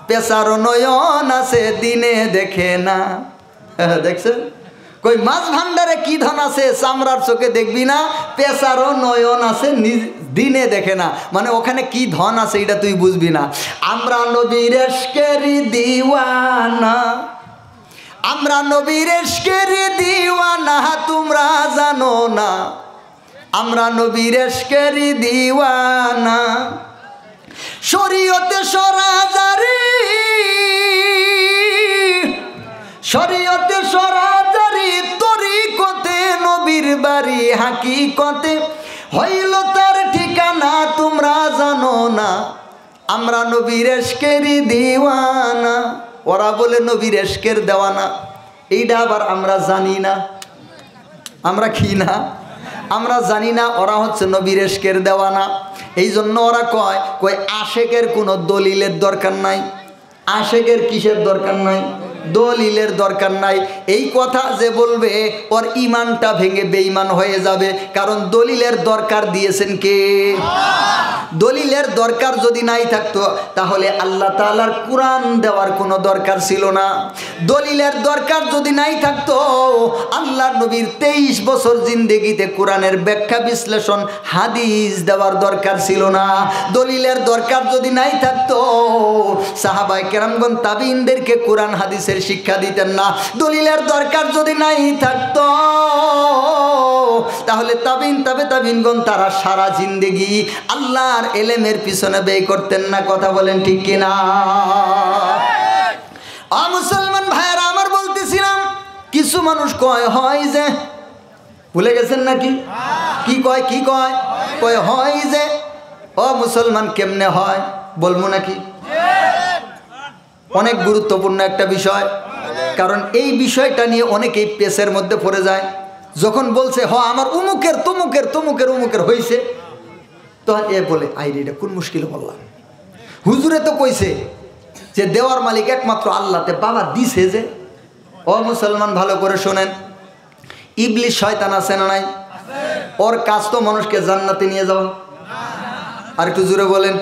A: পেশার নয়ন আছে দিনে দেখে না। দেখছেন? কই মাছ ভান্ডারে কি ধন আছে চামড়ার চোখে দেখবি না, পেশারও নয়ন আছে দিনে দেখে না। মানে ওখানে কি ধন আছে এটা তুই বুঝবি না। আমরা নবীর ইশকের দিওয়ানা, আমরা নবীর ইশকের দিওয়ানা, তোমরা জানো না আমরা নবীর ইশকের দিওয়ানা। শরীয়তে সরাজারি, শরীয়তে সরাজারি, তরিকতে নবীর বাড়ি, হাকিকতে হইল তার ঠিকানা, তোমরা জানো না আমরা নবীর ইশকের দিওয়ানা। ওরা বলে নবীর ইশকের দেওয়ানা, এইটা আবার আমরা জানি না। আমরা কি না? আমরা জানি না ওরা হচ্ছে নবীর ইশকের দেওয়ানা। এই জন্য ওরা কয় কই আশেকের কোনো দলিলের দরকার নাই। আশেকের কিসের দরকার নাই? দলিলের দরকার নাই। এই কথা যে বলবে ওর ঈমানটা ভেঙে বেঈমান হয়ে যাবে, কারণ দলিলের দরকার দিয়েছেন কে? দলিলের দরকার যদি নাই থাকতো তাহলে আল্লাহ তাআলার কোরআন দেওয়ার কোনো দরকার ছিল না। দলিলের দরকার যদি নাই থাকতো আল্লাহর নবীর 23 বছর জিন্দেগিতে কোরআনের ব্যাখ্যা বিশ্লেষণ হাদিস দেওয়ার দরকার ছিল না। দলিলের দরকার যদি নাই থাকতো সাহাবায়ে কেরামগণ তাবিঈনদেরকে কোরআন হাদিসের শিক্ষা দিতেন না। দলিলের দরকার যদি নাই থাকতো তাহলে তাবিঈন তাবিঈনগণ তারা সারা জিন্দেগি আল্লাহর এলেমের পিছনে ব্যয় করতেন না। কথা বলেন ঠিক কিনা? মুসলমান ভাইয়েরা আমার, বলতেছিলাম কিছু মানুষ কয় হয় যে, ভুলে গেছেন নাকি? কি কয়? কি কয়? কয় হয় যে। ও মুসলমান কেমনে হয় বলবো নাকি? অনেক গুরুত্বপূর্ণ একটা বিষয়, কারণ এই বিষয়টা নিয়ে অনেকেই পেছের মধ্যে পড়ে যায়। যখন বলছে হ আমার উমুকের তমুকের তমুকের উমুকের হয়েছে, তখন এ বলে আইরে এটা কোন মুশকিল বললাম, হুজুরে তো কইছে যে দেওয়ার মালিক একমাত্র আল্লাহতে, বাবা দিছে যে। ও মুসলমান ভালো করে শোনেন, ইবলিস শয়তান আছে না নাই? ওর কাজ তো মানুষকে জান্নাতে নিয়ে যাওয়া। আর একটু জোরে বলেন,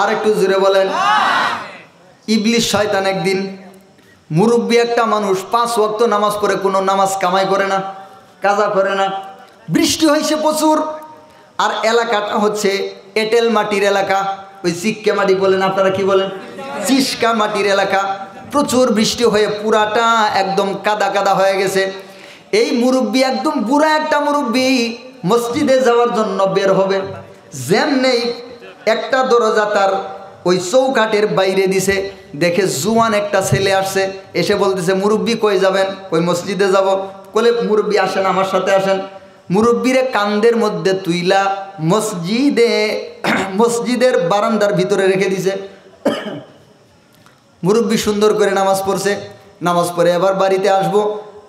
A: আর একটু জোরে বলেন। ইবলিস শয়তান একদিন মুরব্বী একটা মানুষ, 5 ওয়াক্ত নামাজ পড়ে, কোনো নামাজ কামাই করে না, কাজা করে না। বৃষ্টি হয়েছে প্রচুর, আর এলাকাটা হচ্ছে এঁটেল মাটির এলাকা, ওই চিক্কা মাটি বলেন, আপনারা কি বলেন? চিস্কা মাটির এলাকা। প্রচুর বৃষ্টি হয়ে পুরাটা একদম কাদা কাদা হয়ে গেছে। এই মুরব্বী একদম বুড়া একটা মুরব্বী মসজিদে যাওয়ার জন্য বের হবে, যেমনি একটা দরজা তার ওই চৌকাটের বাইরে দিছে, দেখে জুয়ান একটা ছেলে আসছে, এসে বলতেছে মুরব্বী কই যাবেন? ওই মসজিদে যাব। বলে মুরব্বী আসেন, আমার সাথে আসেন। মুরব্বীরে কান্দের মধ্যে তুইলা মসজিদের বারান্দার ভিতরে রেখে দিছে। মুরব্বী সুন্দর করে নামাজ পড়ছে, নামাজ পড়ে আবার বাড়িতে আসবো।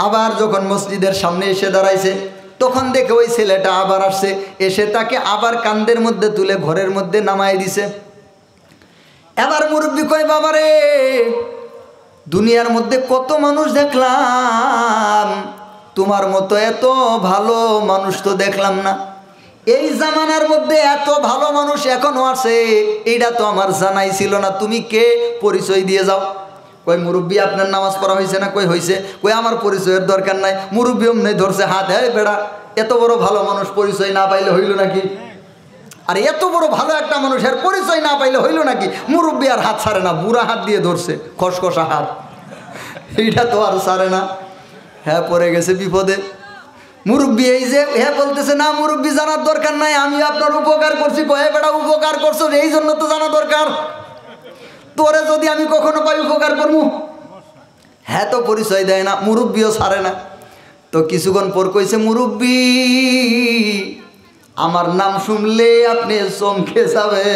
A: আবার যখন মসজিদের সামনে এসে দাঁড়াইছে, তখন দেখে ওই ছেলেটা আবার আসছে, এসে তাকে আবার কান্দের মধ্যে তুলে ঘরের মধ্যে নামায় দিছে। এবার মুরব্বি কয়, বাবারে দুনিয়ার মধ্যে কত মানুষ দেখলাম, তোমার মতো এত ভালো মানুষ তো দেখলাম না। এই জামানার মধ্যে এত ভালো মানুষ এখনো আছে, এইটা তো আমার জানাই ছিল না। তুমি কে, পরিচয় দিয়ে যাও। কই মুরব্বী আপনার নামাজ পড়া হয়েছে না? কই হয়েছে। কই আমার পরিচয়ের দরকার নাই। মুরব্বী অমনি ধরছে হাত, হ্যাঁ বেড়া এত বড় ভালো মানুষ পরিচয় না পাইলে হইল নাকি? আর এত বড় ভালো একটা মানুষের পরিচয় না পাইলে হইল নাকি? মুরব্বী আর হাত ছাড়ে না, বুড়া হাত দিয়ে ধরছে, খসখসা হাত, এইটা তো আর ছাড়ে না। হ্যাঁ পড়ে গেছে বিপদে। মুরব্বী এই যে হ্যাঁ বলতেছে, না মুরব্বী জানার দরকার নাই, আমি আপনার উপকার করছি। কয়ে বেড়া উপকার করছো এই জন্য তো জানা দরকার, তোরে যদি আমি কখনো পাই উপকার করবো। হ্যাঁ তো পরিচয় দেয় না, মুরব্বীও ছাড়ে না। তো কিছুক্ষণ পর কইছে, মুরব্বী আমার নাম শুনলে আপনি চমকে যাবে।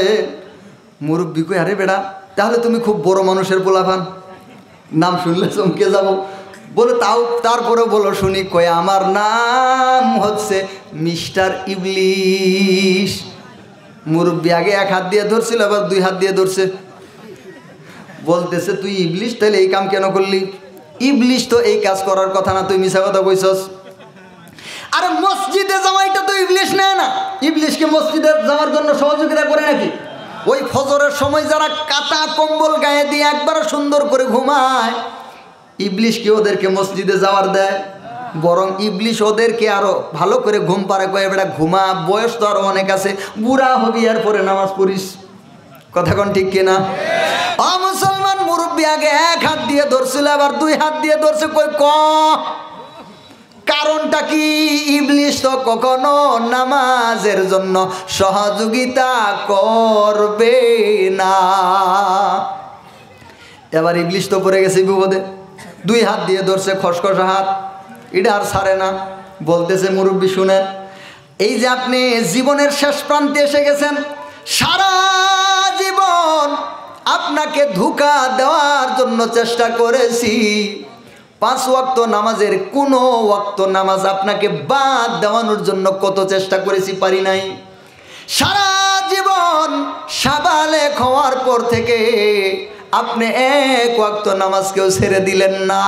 A: মুরব্বী কই, আরে বেড়া তাহলে তুমি খুব বড় মানুষের পোলাপান, নাম শুনলে চমকে যাব। বলে তাও তারপরে বলো শুনি। কয় আমার নাম হচ্ছে মিস্টার ইবলিশ। মুরব্বী আগে এক হাত দিয়ে ধরছিল, আবার দুই হাত দিয়ে ধরছে। বলতেছে, তুই ইবলিশ, তাহলে এই কাম কেন করলি? ইবলিশ তো এই কাজ করার কথা না, তুই মিছা কথা কইছস। আরে মসজিদে যাওয়াইটা তো ইবলিশ নেয় না। ইবলিশকে মসজিদে যাওয়ার জন্য সহযোগিতা করে নাকি? ওই ফজরের সময় যারা কাটা কম্বল গায়ে দিয়ে একবারে সুন্দর করে ঘুমায়, ইবলিশ কি ওদেরকে মসজিদে যাওয়ার দেয়? বরং ইবলিশ ওদেরকে আরো ভালো করে ঘুম পাড়ে। কয়ে বেটা ঘুমা, বয়স তো আরো অনেক আছে, বুড়া হবি আর পরে নামাজ পড়িস। কথা কোন ঠিক কিনা? মুসলমান মুরব্বী আগে এক হাত দিয়ে ধরছিল, আবার দুই হাত দিয়ে ধরছে। কই কারণটা কি? ইবলিশ তো কখনো নামাজের জন্য সহযোগিতা করবে না। এবার ইবলিশ তো পড়ে গেছে বিপদে, দুই হাত দিয়ে ধরছে, খসখসা হাত, এটা আর ছাড়ে না। বলতেছে, মুরব্বী শুনেন, এই যে আপনি জীবনের শেষ প্রান্তে এসে গেছেন, সারা জীবন আপনাকে ধোঁকা দেওয়ার জন্য চেষ্টা করেছি। 5 ওয়াক্ত নামাজের কোনো ওয়াক্ত নামাজ আপনাকে বাদ দেওয়ানোর জন্য কত চেষ্টা করেছি, পারি নাই। সারা জীবন সাবালেক হওয়ার পর থেকে আপনি 1 ওয়াক্ত নামাজকেও ছেড়ে দিলেন না।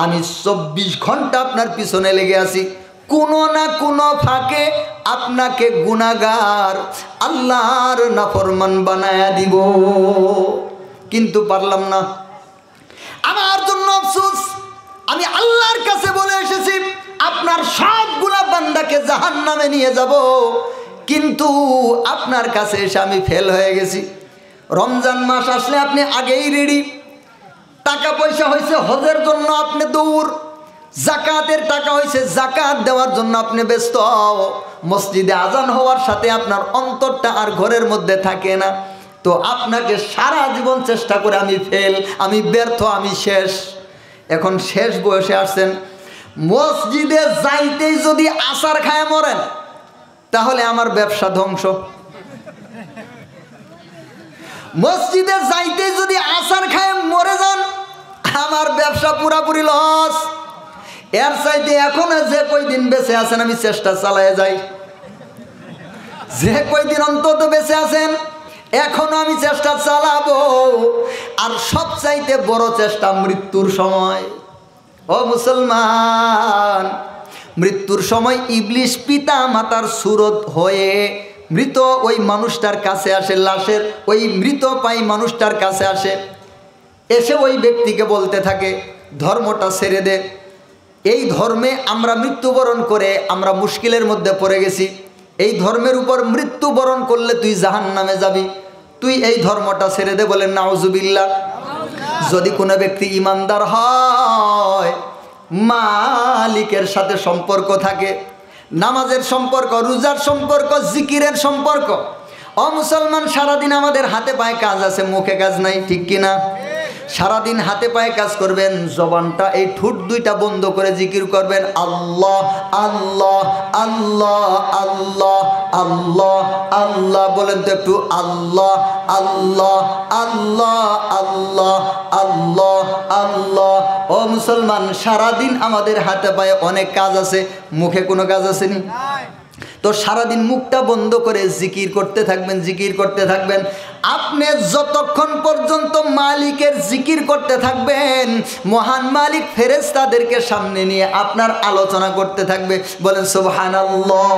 A: আমি 24 ঘন্টা আপনার পিছনে লেগে আছি, কোনো না কোনো ফাঁকে আপনাকে গুনাহগার, আল্লাহর নাফরমান বানায়া দিব, কিন্তু পারলাম না। আমার জন্য আফসোস, আমি আল্লাহর কাছে বলে এসেছি আপনার সবগুলা বান্দাকে জাহান্নামে নিয়ে যাব, কিন্তু আপনার কাছে এসে আমি ফেল হয়ে গেছি। রমজান মাস আসলে আপনি আগেই রেডি, টাকা পয়সা হয়েছে হজের জন্য আপনি দৌড়, জাকাতের টাকা হয়েছে জাকাত দেওয়ার জন্য আপনি ব্যস্ত। মসজিদে আজান হওয়ার সাথে আপনার অন্তরটা আর ঘরের মধ্যে থাকে না। তো আপনাকে সারা জীবন চেষ্টা করে আমি ফেল, আমি ব্যর্থ, আমি শেষ। এখন শেষ বয়সে আসছেন, মসজিদে যাইতেই যদি আসার খায় মরেন তাহলে আমার ব্যবসা ধ্বংস। মসজিদে যাইতেই যদি আসার খায় মরে যান, আমার ব্যবসা পুরাপুরি লস। এর চাইতে এখন যে কয়দিন বেঁচে আছেন আমি চেষ্টা চালায় যাই, যে কয়দিন অন্তত বেঁচে আছেন এখনো আমি চেষ্টা চালাবো। আর সবচাইতে বড় চেষ্টা মৃত্যুর সময়। ও মুসলমান, মৃত্যুর সময় ইবলিশ পিতা মাতার সুরত হয়ে মৃত ওই মানুষটার কাছে আসে, লাশের ওই মৃত পাই মানুষটার কাছে আসে, এসে ওই ব্যক্তিকে বলতে থাকে ধর্মটা ছেড়ে দে, এই ধর্মে আমরা মৃত্যুবরণ করে আমরা মুশকিলের মধ্যে পড়ে গেছি, এই ধর্মের উপর মৃত্যুবরণ করলে তুই জাহান্নামে যাবি, তুই এই ধর্মটা ছেড়ে দে। বলেন নাউজুবিল্লাহ। যদি কোনো ব্যক্তি ইমানদার হয়, মালিকের সাথে সম্পর্ক থাকে, নামাজের সম্পর্ক, রোজার সম্পর্ক, জিকিরের সম্পর্ক। মুসলমান সারাদিন আমাদের হাতে পায়ে কাজ আছে, মুখে কাজ নাই, ঠিক কিনা? সারাদিন হাতে পায়ে কাজ করবেন, জবানটা এই ঠোঁট দুইটা বন্ধ করে জিকির করবেন, আল্লাহ আল্লাহ আল্লাহ আল্লাহ আল্লাহ আল্লাহ। বলেন তো একটু, আল্লাহ আল্লাহ আল্লাহ আল্লাহ আল্লাহ আল্লাহ। ও মুসলমান, সারাদিন আমাদের হাতে পায়ে অনেক কাজ আছে, মুখে কোনো কাজ আসেনি? তো সারাদিন মুখটা বন্ধ করে জিকির করতে থাকবেন, জিকির করতে থাকবেন। আপনি যতক্ষণ পর্যন্ত মালিকের জিকির করতে থাকবেন, মহান মালিক ফেরেশতাদেরকে সামনে নিয়ে আপনার আলোচনা করতে থাকবে। বলেন সুবহানাল্লাহ।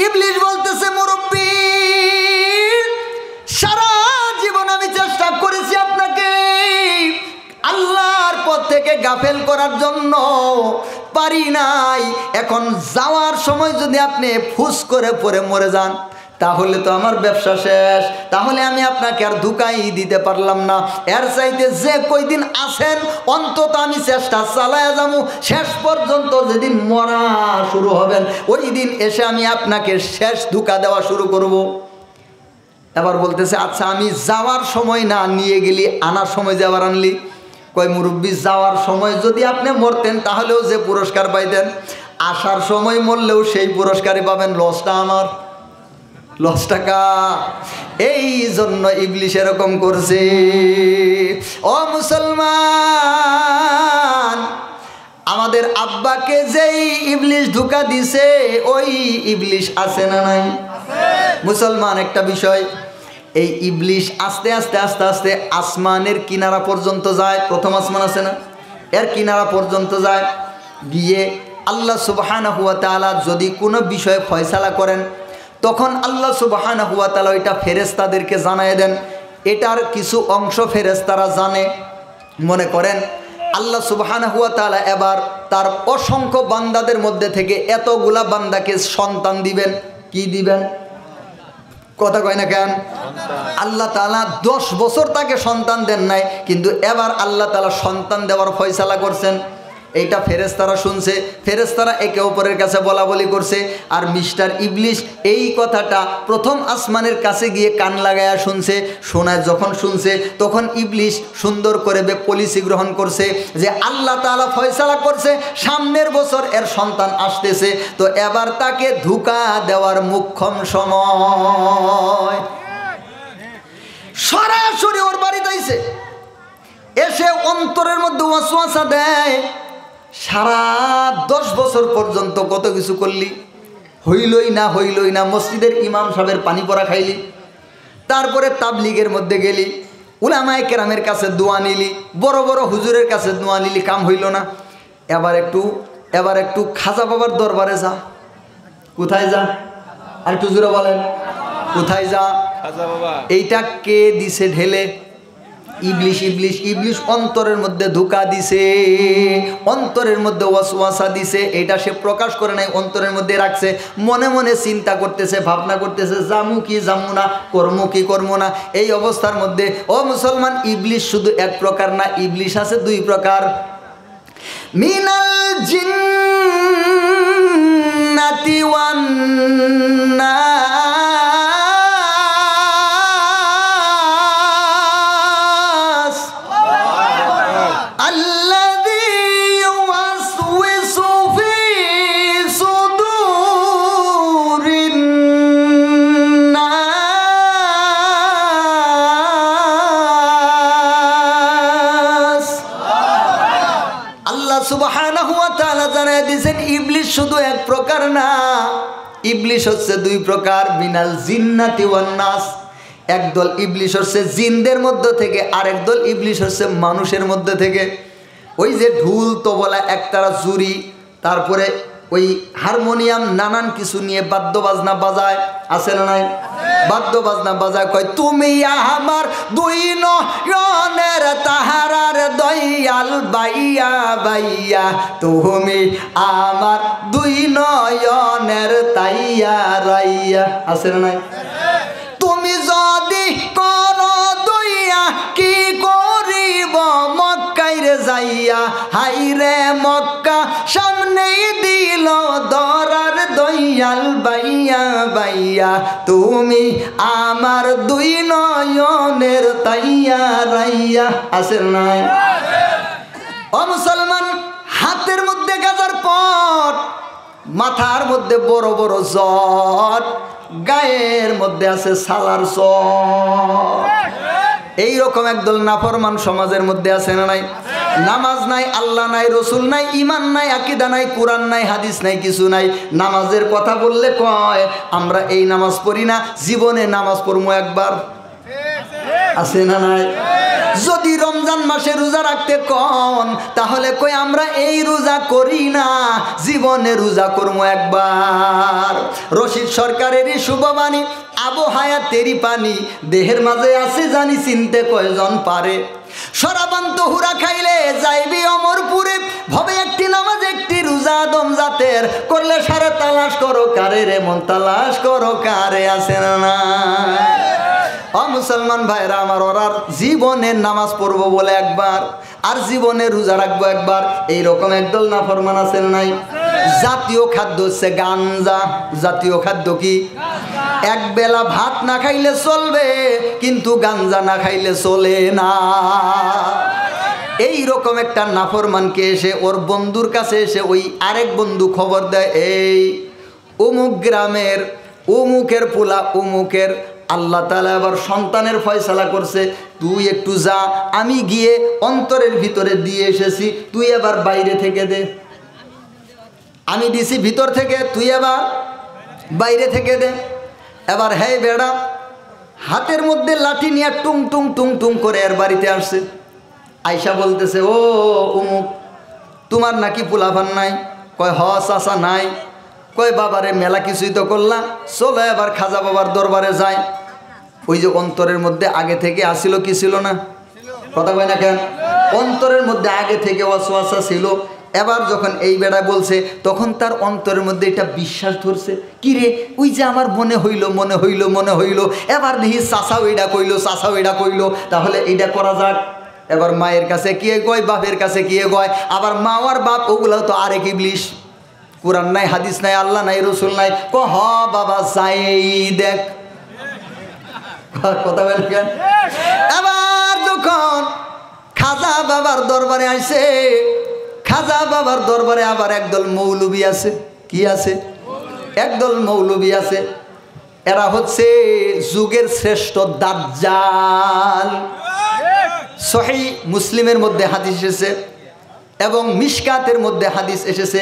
A: ইবলিস বলতেছে, মুরব্বি, সারা জীবন আমি চেষ্টা করেছি আপনাকে আল্লাহর পথ থেকে গাফেল করার জন্য, পারি নাই। এখন যাওয়ার সময় যদি আপনি ফুস করে পড়ে মরে যান, তাহলে তো আমার ব্যবসা শেষ, তাহলে আমি আপনাকে আর ধোঁকাই দিতে পারলাম না। এর চাইতে যে কয়দিন আছেন অন্তত আমি চেষ্টা চালায়া যাবো, শেষ পর্যন্ত যেদিন মরা শুরু হবেন ওই দিন এসে আমি আপনাকে শেষ ধোঁকা দেওয়া শুরু করব। এবার বলতেছে, আচ্ছা আমি যাওয়ার সময় না নিয়ে গেলি, আনার সময় যে আবার আনলি? কয়, মুরব্বী, যাওয়ার সময় যদি আপনি মরতেন তাহলেও যে পুরস্কার পাইতেন, আসার সময় মরলেও সেই পুরস্কারই পাবেন, লসটা আমার, লস টাকা। এই জন্য ইবলিশ এরকম করছে। ও মুসলমান, আমাদের আব্বাকে যেই ইবলিশ ধোঁকা দিছে ওই ইবলিশ আছে না নাই? মুসলমান, একটা বিষয়, এই ইবলিশ আস্তে আস্তে আস্তে আস্তে আসমানের কিনারা পর্যন্ত যায়। প্রথম আসমান আছে না, এর কিনারা পর্যন্ত যায়। গিয়ে আল্লাহ সুবহানাহু ওয়া তাআলা যদি কোনো বিষয়ে ফয়সালা করেন, তখন আল্লাহ সুবহানাহু ওয়া তাআলা এটা ফেরেশতাদেরকে জানায় দেন। এটার কিছু অংশ ফেরেশতারা জানে। মনে করেন আল্লাহ সুবহানাহু ওয়া তাআলা এবার তার অসংখ্য বান্দাদের মধ্যে থেকে এতগুলা বান্দাকে সন্তান দিবেন। কি দিবেন? কথা কয় না কেন? আল্লাহ তাআলা 10 বছর তাকে সন্তান দেন নাই, কিন্তু এবার আল্লাহ তাআলা সন্তান দেওয়ার ফয়সালা করছেন। এইটা ফেরেশতারা শুনছে, ফেরেশতারা একে অপরের কাছে বলা বলি করছে। আর মিস্টার ইবলিশ এই কথাটা প্রথম আসমানের কাছে গিয়ে কান লাগায়া শুনছে। শোনায় যখন শুনছে তখন ইবলিশ সুন্দর করে পলিসি গ্রহণ করছে যে আল্লাহ তাআলা ফয়সালা করছে সামনের বছর এর সন্তান আসতেছে, তো এবার তাকে ধোঁকা দেওয়ার মুখ্যম সময়। সরাসরি ওর বাড়িতে আইছে, এসে অন্তরের মধ্যে ওয়াসওয়াসা দেয়, সারা 10 বছর পর্যন্ত কত কিছু করলি, হইলই না হইলই না। মসজিদের ইমাম সাহেবের পানি পড়া খাইলি, তারপরে তাবলিগের মধ্যে গেলি, উলামায়ে কেরামের কাছে দোয়া নিলি, বড় বড় হুজুরের কাছে দোয়া নিলি, কাম হইল না। এবার একটু খাজা বাবার দরবারে যা। কোথায় যা? আর একটু জোরে বলেন, কোথায় যা? খাজা বাবা। এইটা কে দিছে ঢেলে? ইবলিশ। ইবলিশ ইবলিশ অন্তরের মধ্যে ধোঁকা দিছে, অন্তরের মধ্যে ওয়াসওয়াসা দিছে। এটা সে প্রকাশ করে নাই, অন্তরের মধ্যে রাখছে। মনে মনে চিন্তা করতেছে, ভাবনা করতেছে, জামু কি জামু না, কর্মু কি কর্ম না। এই অবস্থার মধ্যে ও মুসলমান, ইবলিশ শুধু এক প্রকার না, ইবলিশ আছে 2 প্রকার। মিনাল জিন্নাতি ওয়ান নাস আল্লাযী ইউওয়াসওয়িসু ফি সুদুরিন নাস। আল্লাহ সুবহানাহু ওয়া তাআলা জানায় দিয়েছেন ইবলিশ শুধু এক প্রকার না, ইবলিশ হচ্ছে 2 প্রকার। মিনাল জিন্নাতি ওয়ান নাস, একদল ইবলিশ হচ্ছে জিনদের মধ্য থেকে, আরেক দল ইবলিশ হচ্ছে মানুষের মধ্যে থেকে। ওই যে ঢোল তবলা একতারা জুরি, তারপরে ওই হারমোনিয়াম, নানান কিছু নিয়ে বাদ্য বাজনা বাজায়, আছে না নাই? বাদ্য বাজনা বাজায়, কয় তুমি আমার 2 নয়নের তাহারার দয়াল বাইয়া বাইয়া, তুমি আমার 2 নয়নের তাইয়া রাইয়া, আছে না নাই? তুমি যদি করো দইয়া কি করিব মক্কাইরে যাইয়া, হাইরে মক্কা সামনেই দিল দরার দই দয়াল বাইয়া বাইয়া তুমি আমার দুই নয়নের তাইয়া রাইয়া। আছে নাই? ও মুসলমান, হাতের মধ্যে গাজার পট, মাথার মধ্যে বড় বড় জট, গায়ের মধ্যে আছে সালার চট। এইরকম একদল নাফরমান সমাজের মধ্যে আছে না নাই? নামাজ নাই, আল্লাহ নাই, রসুল নাই, ইমান নাই, আকীদা নাই, কোরআন নাই, হাদিস নাই, কিছু নাই। নামাজের কথা বললে কয় আমরা এই নামাজ পড়ি না, জীবনে নামাজ পড়বো একবার। আছে না নাই? যদি রমজান মাসে রোজা রাখতে কন তাহলে কই আমরা এই রোজা করি না, জীবনে রোজা করবো একবার। রশিদ সরকারেরই শুভবাণী, আবু হায়াতেরই পানি, দেহের মাঝে আছে জানি চিনতে কয়জন পারে। শরাবান্ত হুরা খাইলে যাইবি অমরপুরে, ভবে একটি নামাজ একটি রোজা দম জাতের, করলে সারা তালাশ করো কারে রে মন, তালাশ করো কারে। আছে না না? ও মুসলমান ভাইরা আমার, ওরার জীবনে নামাজ পড়বো বলে একবার, আর জীবনে রোজা রাখবো একবার। এইরকম একদল নাফরমান আছে নাই? জাতীয় খাদ্য হচ্ছে গাঞ্জা। জাতীয় খাদ্য কি? এক বেলা ভাত না খাইলে চলবে, কিন্তু গাঞ্জা না খাইলে চলে না। এই রকম একটা নাফরমানকে এসে ওর বন্ধুর কাছে এসে ওই আরেক বন্ধু খবর দেয়, এই অমুক গ্রামের অমুকের পোলা অমুকের আল্লাহ তাআলা আবার সন্তানের ফয়সালা করছে, তুই একটু যা, আমি গিয়ে অন্তরের ভিতরে দিয়ে এসেছি, তুই এবার বাইরে থেকে দে। আমি দিছি ভিতর থেকে, তুই এবার বাইরে থেকে দে। এবার হ্যাঁ বেড়া হাতের মধ্যে লাঠি নিয়ে টুং টুং টুং টুং করে এর বাড়িতে আসছে। আয়সা বলতেছে, ও অমুক, তোমার নাকি পোলাপান নাই? কয় হ চাচা নাই। কয় বাবারে মেলা কিছুই তো করলাম, চলো এবার খাজা বাবার দরবারে যায়। ওই যে অন্তরের মধ্যে আগে থেকে আসিল কি ছিল না? কথা কয় না কেন? অন্তরের মধ্যে আগে থেকে ওয়াসওয়াসা ছিল। এবার যখন এই বেড়া বলছে তখন তার অন্তরের মধ্যে এটা বিশ্বাস ধরছে, কি রে ওই যে আমার মনে হইল মনে হইল মনে হইল, এবার দেখি চাচাও এটা কইলো চাচাও এটা কইলো, তাহলে এইটা করা যাক। এবার মায়ের কাছে কিয়ে কয়, বাপের কাছে কিয়ে কয়, আবার মা আর বাপ ওগুলাও তো আরেক ইবলিশ। কোরআন নাই, হাদিস নাই, আল্লাহ নাই, রসুল নাই। হ বাবা যাই দেখ। কথা বলেন কেন? এবার যখন খাজা বাবার দরবারে আসে, খাজা বাবার দরবারে আবার একদল মৌলবী আছে। কি আছে? একদল মৌলবী আছে। এরা হচ্ছে যুগের শ্রেষ্ঠ দাজ্জাল। সহিহ মুসলিমের মধ্যে হাদিস এসেছে এবং মিশকাতের মধ্যে হাদিস এসেছে।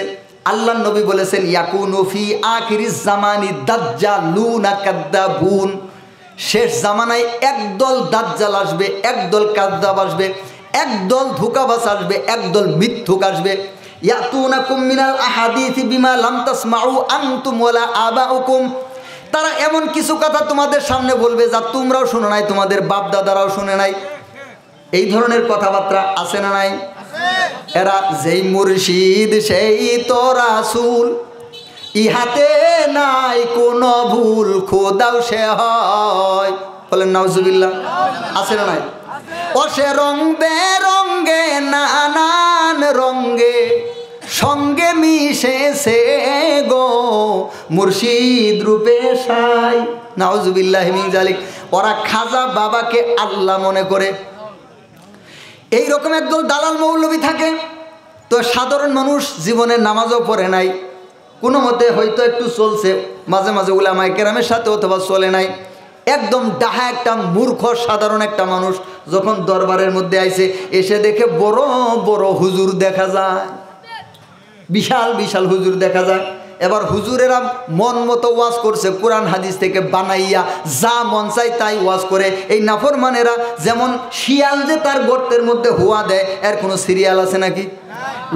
A: আল্লাহ নবী বলেছেন, ইয়াকুনু ফি আখিরিজ জামানি দাজ্জালুনা কাদ্দাবুন। শেষ জামানায় একদল দাজ্জাল আসবে, একদল কাযযাব আসবে, একদল ধোঁকাবাজ আসবে, একদল মিথ্যুক আসবে। ইয়াতুনাকুম মিনাল আহাদিসি বিমা লাম তাসমাউ আনতুম ওয়ালা আবাউকুম। তারা এমন কিছু কথা তোমাদের সামনে বলবে যা তোমরাও শুনো নাই, তোমাদের বাপ দাদারাও শুনে নাই। এই ধরনের কথাবার্তা আছে না নাই? এরা যেই মুর্শিদ সেই তো রাসূল, ইহাতে নাই কোনো ভুল, খোদাও সে হয়। বলেন নাউজুবিল্লাহ। আছে না নাই? ও সে রং বেরঙ্গে নানান রঙ্গে সঙ্গে মিশেছে গো মুর্শিদ রূপে সাই। নাউজুবিল্লাহি মিন যালিক। ওরা খাজা বাবাকে আল্লাহ মনে করে। এই রকম একদল দালাল মৌলবী থাকে। তো সাধারণ মানুষ জীবনে নামাজও পড়ে নাই, কোনো মতে হয়তো একটু চলছে, মাঝে মাঝে উলামায়ে কেরামের সাথে অথবা চলে নাই। একদম ডাহা একটা মূর্খ সাধারণ একটা মানুষ যখন দরবারের মধ্যে আইছে, এসে দেখে বড় বড় হুজুর দেখা যায়, বিশাল বিশাল হুজুর দেখা যায়। এবার হুজুরেরা মন মতো ওয়াজ করছে, কোরআন হাদিস থেকে বানাইয়া যা মন চাই তাই ওয়াজ করে। এই নাফরমানেরা যেমন শিয়াল যে তার গর্তের মধ্যে হুয়া দেয়, এর কোনো সিরিয়াল আছে নাকি?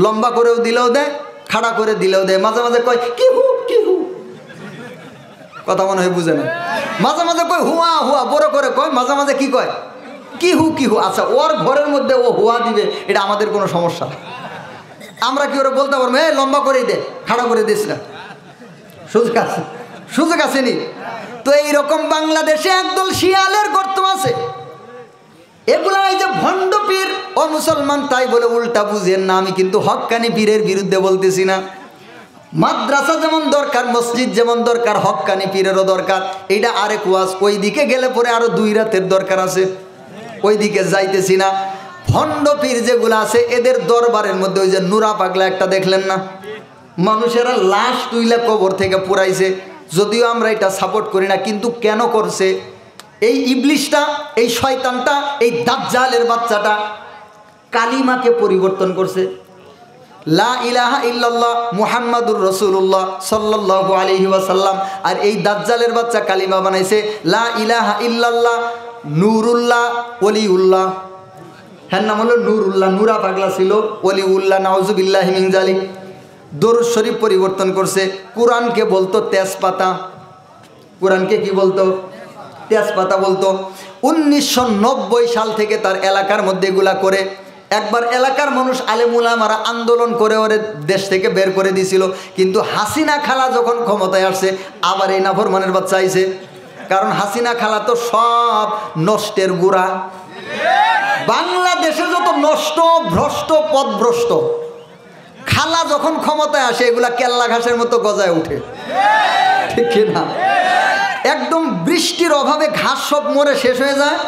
A: লম্বা করেও দিলেও দেয়, খাড়া করে দিলেও দেয়, মাঝে মাঝে কয় কি হু কি হু। কথা মনে হয় বুঝে না। মাঝে মাঝে কয় হুয়া হুয়া, বড় করে কয়, মাঝে মাঝে কি কয় কি হু কি হু। আচ্ছা, ওর ঘরের মধ্যে ও হুয়া দিবে, এটা আমাদের কোনো সমস্যা? আমরা কি ওরা বলতে পারবো এই লম্বা করেই দে, খাড়া করে দিস না? সুযোগ আছে? সুযোগ আসেনি তো। এইরকম বাংলাদেশে একদল শিয়ালের গর্ত আছে। এগুলা এই যে ভণ্ড পীর ও মুসলমান, তাই বলে উল্টা বুঝেন না। আমি কিন্তু হক্কানি পীরের বিরুদ্ধে বলতেছি না। মাদ্রাসা যেমন দরকার, মসজিদ যেমন দরকার, হক্কানি পীরেরও দরকার। এইটা আরেক ওয়াজ, ওই দিকে গেলে পরে আরো 2 রাতের দরকার আছে, ওই দিকে যাইতেছি না। ভণ্ড পীর যেগুলো আছে এদের দরবারের মধ্যে ওই যে নুরা পাগলা একটা দেখলেন না, মানুষেরা লাশ তুইলা কবর থেকে পুরাইছে। যদিও আমরা এটা সাপোর্ট করি না, কিন্তু কেন করছে? এই ইবলিশটা, এই শয়তানটা, এই দাজ্জালের বাচ্চাটা কালিমাকে পরিবর্তন করছে। লা ইলাহা ইল্লাল্লাহ মুহাম্মাদুর রাসূলুল্লাহ সাল্লাল্লাহু আলাইহি ওয়াসাল্লাম। আর এই দাজ্জালের বাচ্চা কালিমা বানাইছে লা ইলাহা ইল্লাল্লাহ নূরুল্লাহ ওলিউল্লাহ। হ্যাঁ, নাম হলো নূরুল্লাহ, নুরা পাগলা ছিল, ওলিউল্লাহ নাউজুবিল্লাহি মিন যালিক। দরুদ শরীফ পরিবর্তন করছে। কোরআনকে বলতো তেজপাতা, কোরআনকে কি বলতো? তেজপাতা বলতো। 1990 সাল থেকে তার এলাকার মধ্যে এগুলা করে। একবার এলাকার মানুষ আলেমুলামারা আন্দোলন করে ওরে দেশ থেকে বের করে দিয়েছিল, কিন্তু হাসিনা খালা যখন ক্ষমতায় আসছে আবার এই নাফরমানের বাচ্চা আইছে। কারণ হাসিনা খালা তো সব নষ্টের গুড়া। বাংলাদেশে যত নষ্ট ভ্রষ্ট পথভ্রষ্ট, খালা যখন ক্ষমতায় আসে এগুলা কেল্লা ঘাসের মতো গজায় উঠে, ঠিক কিনা? একদম বৃষ্টির অভাবে ঘাস সব মরে শেষ হয়ে যায়।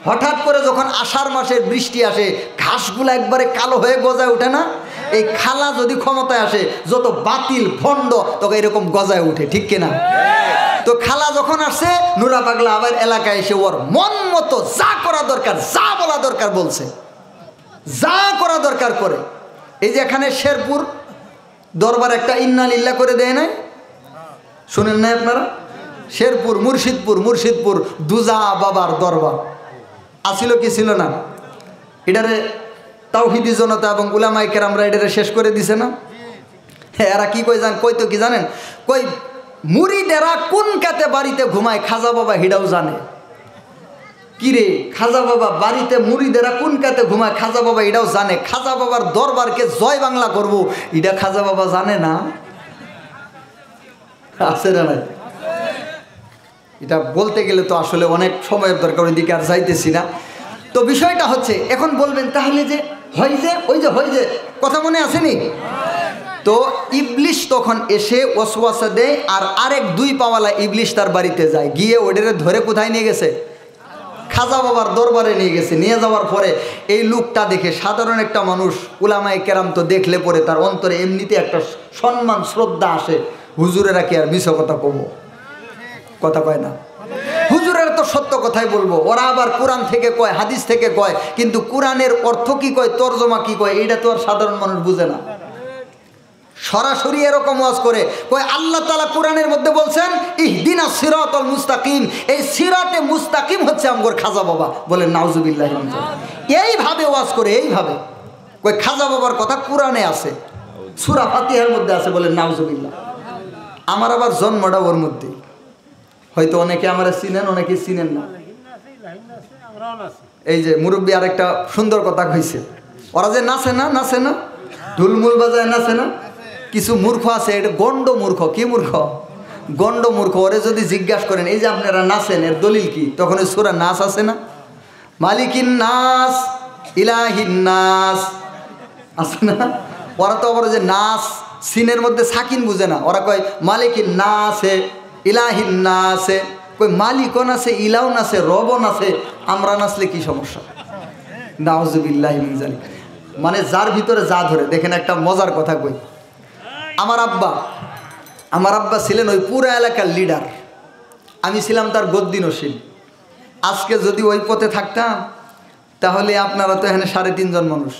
A: হঠাৎ করে যখন আষাঢ় মাসের বৃষ্টি আসে ঘাসগুলো একবারে কালো হয়ে গজায় ওঠে না? এই খালা যদি ক্ষমতায় আসে যত বাতিল ভণ্ড তখন এরকম গজায় উঠে, ঠিক কিনা? তো খালা যখন আসছে নুরা পাগলা আবার এলাকায় এসে ওর মন মতো যা করা দরকার, যা বলা দরকার বলছে, যা করা দরকার করে। এই যে এখানে শেরপুর দরবার একটা ইন্না লিল্লাহ করে দেয় নাই, শুনেন নাই আপনারা? শেরপুর মুর্শিদপুর দুজা বাবার দরবার আসিল কি ছিল না? এটারে তাওহীদি জনতা এবং উলামায়ে কেরামরা এটারে শেষ করে দিছে না? হ্যাঁ, এরা কি কই কইতো কি জানেন? কই মুরিদেরা কোন কাতে বাড়িতে ঘুমায় খাজা বাবা হিডাও জানে। কিরে খাজা বাবা বাড়িতে মুরিদেরা কোন কাতে ঘুমায় খাজা বাবা এটাও জানে। খাজা বাবার দরবারকে জয় বাংলা করব এটা খাজা বাবা জানে না? আছে না নাই? এটা বলতে গেলে তো আসলে অনেক সময়ের দরকার, ওইদিকে আর যাইতেছি না। তো বিষয়টা হচ্ছে, এখন বলবেন তাহলে যে হয় যে ওই যে কথা মনে আসেনি? তো ইবলিশ তখন এসে ওয়াসওয়াসা দেয়, আর আরেক 2 পাওয়ালা ইবলিশ তার বাড়িতে যায়, গিয়ে ওইটারে ধরে কোথায় নিয়ে গেছে? খাজা বাবার দরবারে নিয়ে গেছে। নিয়ে যাওয়ার পরে এই লোকটা দেখে সাধারণ একটা মানুষ, উলামায়ে কেরাম তো দেখলে পরে তার অন্তরে এমনিতে একটা সম্মান শ্রদ্ধা আসে, হুজুরেরা কি আর মিছা কথা কমো? কথা কয় না, হুজুরের তো সত্য কথাই বলবো। ওরা আবার কোরআন থেকে কয়, হাদিস থেকে কয়, কিন্তু কোরআনের অর্থ কি কয়, তর্জমা কি কয়, এটা তো আর সাধারণ মানুষ বুঝে না। সরাসরি এরকম ওয়াজ করে কয় আল্লাহ তাআলা কোরআনের মধ্যে বলছেন ইহদিনাস সিরাতাল মুস্তাকিম, এই সিরাতে মুস্তাকিম হচ্ছে আমগোর খাজা বাবা। বলেন নাউজুবিল্লাহ। এইভাবে ওয়াজ করে, এইভাবে কয় খাজা বাবার কথা কোরআনে আছে, সূরা ফাতিহার মধ্যে আছে। বলেন নাউজুবিল্লাহ। আমার আবার জন্মটা ওর মধ্যে, হয়তো অনেকে আমরা চিনেন, অনেকে চিনেন না। এই যে মুরব্বী আরেকটা সুন্দর কথা কইছে, ওরা যে নাচে না ঢুলমুল বাজায় নাচে না, কিছু মূর্খ আছে, এটা গন্ড মূর্খ। কি মূর্খ? গন্ড মূর্খ। ওরে যদি জিজ্ঞাসা করেন এই যে আপনারা নাচেন এর দলিল কি, তখন ওই সূরা নাস আছে না, মালিকিন নাস ইলাহিন নাস আছে না? ওরা তো আবার যে নাস সিনের মধ্যে সাকিন বুঝে না, ওরা কয় মালিকিন নাসে ইলাহিন নাসে। কই মালিকও নাচে, ইলাও নাচে, রবও নাচে, আমরা নাচলে কি সমস্যা? নাউজুবিল্লাহি মিন যালিক। মানে যার ভিতরে যা ধরে। দেখেন একটা মজার কথা কই, আমার আব্বা ছিলেন ওই পুরো এলাকার লিডার, আমি ছিলাম তার গদ্দিনশীল। আজকে যদি ওই পথে থাকতাম তাহলে আপনারা তো এখানে 3.5 জন মানুষ,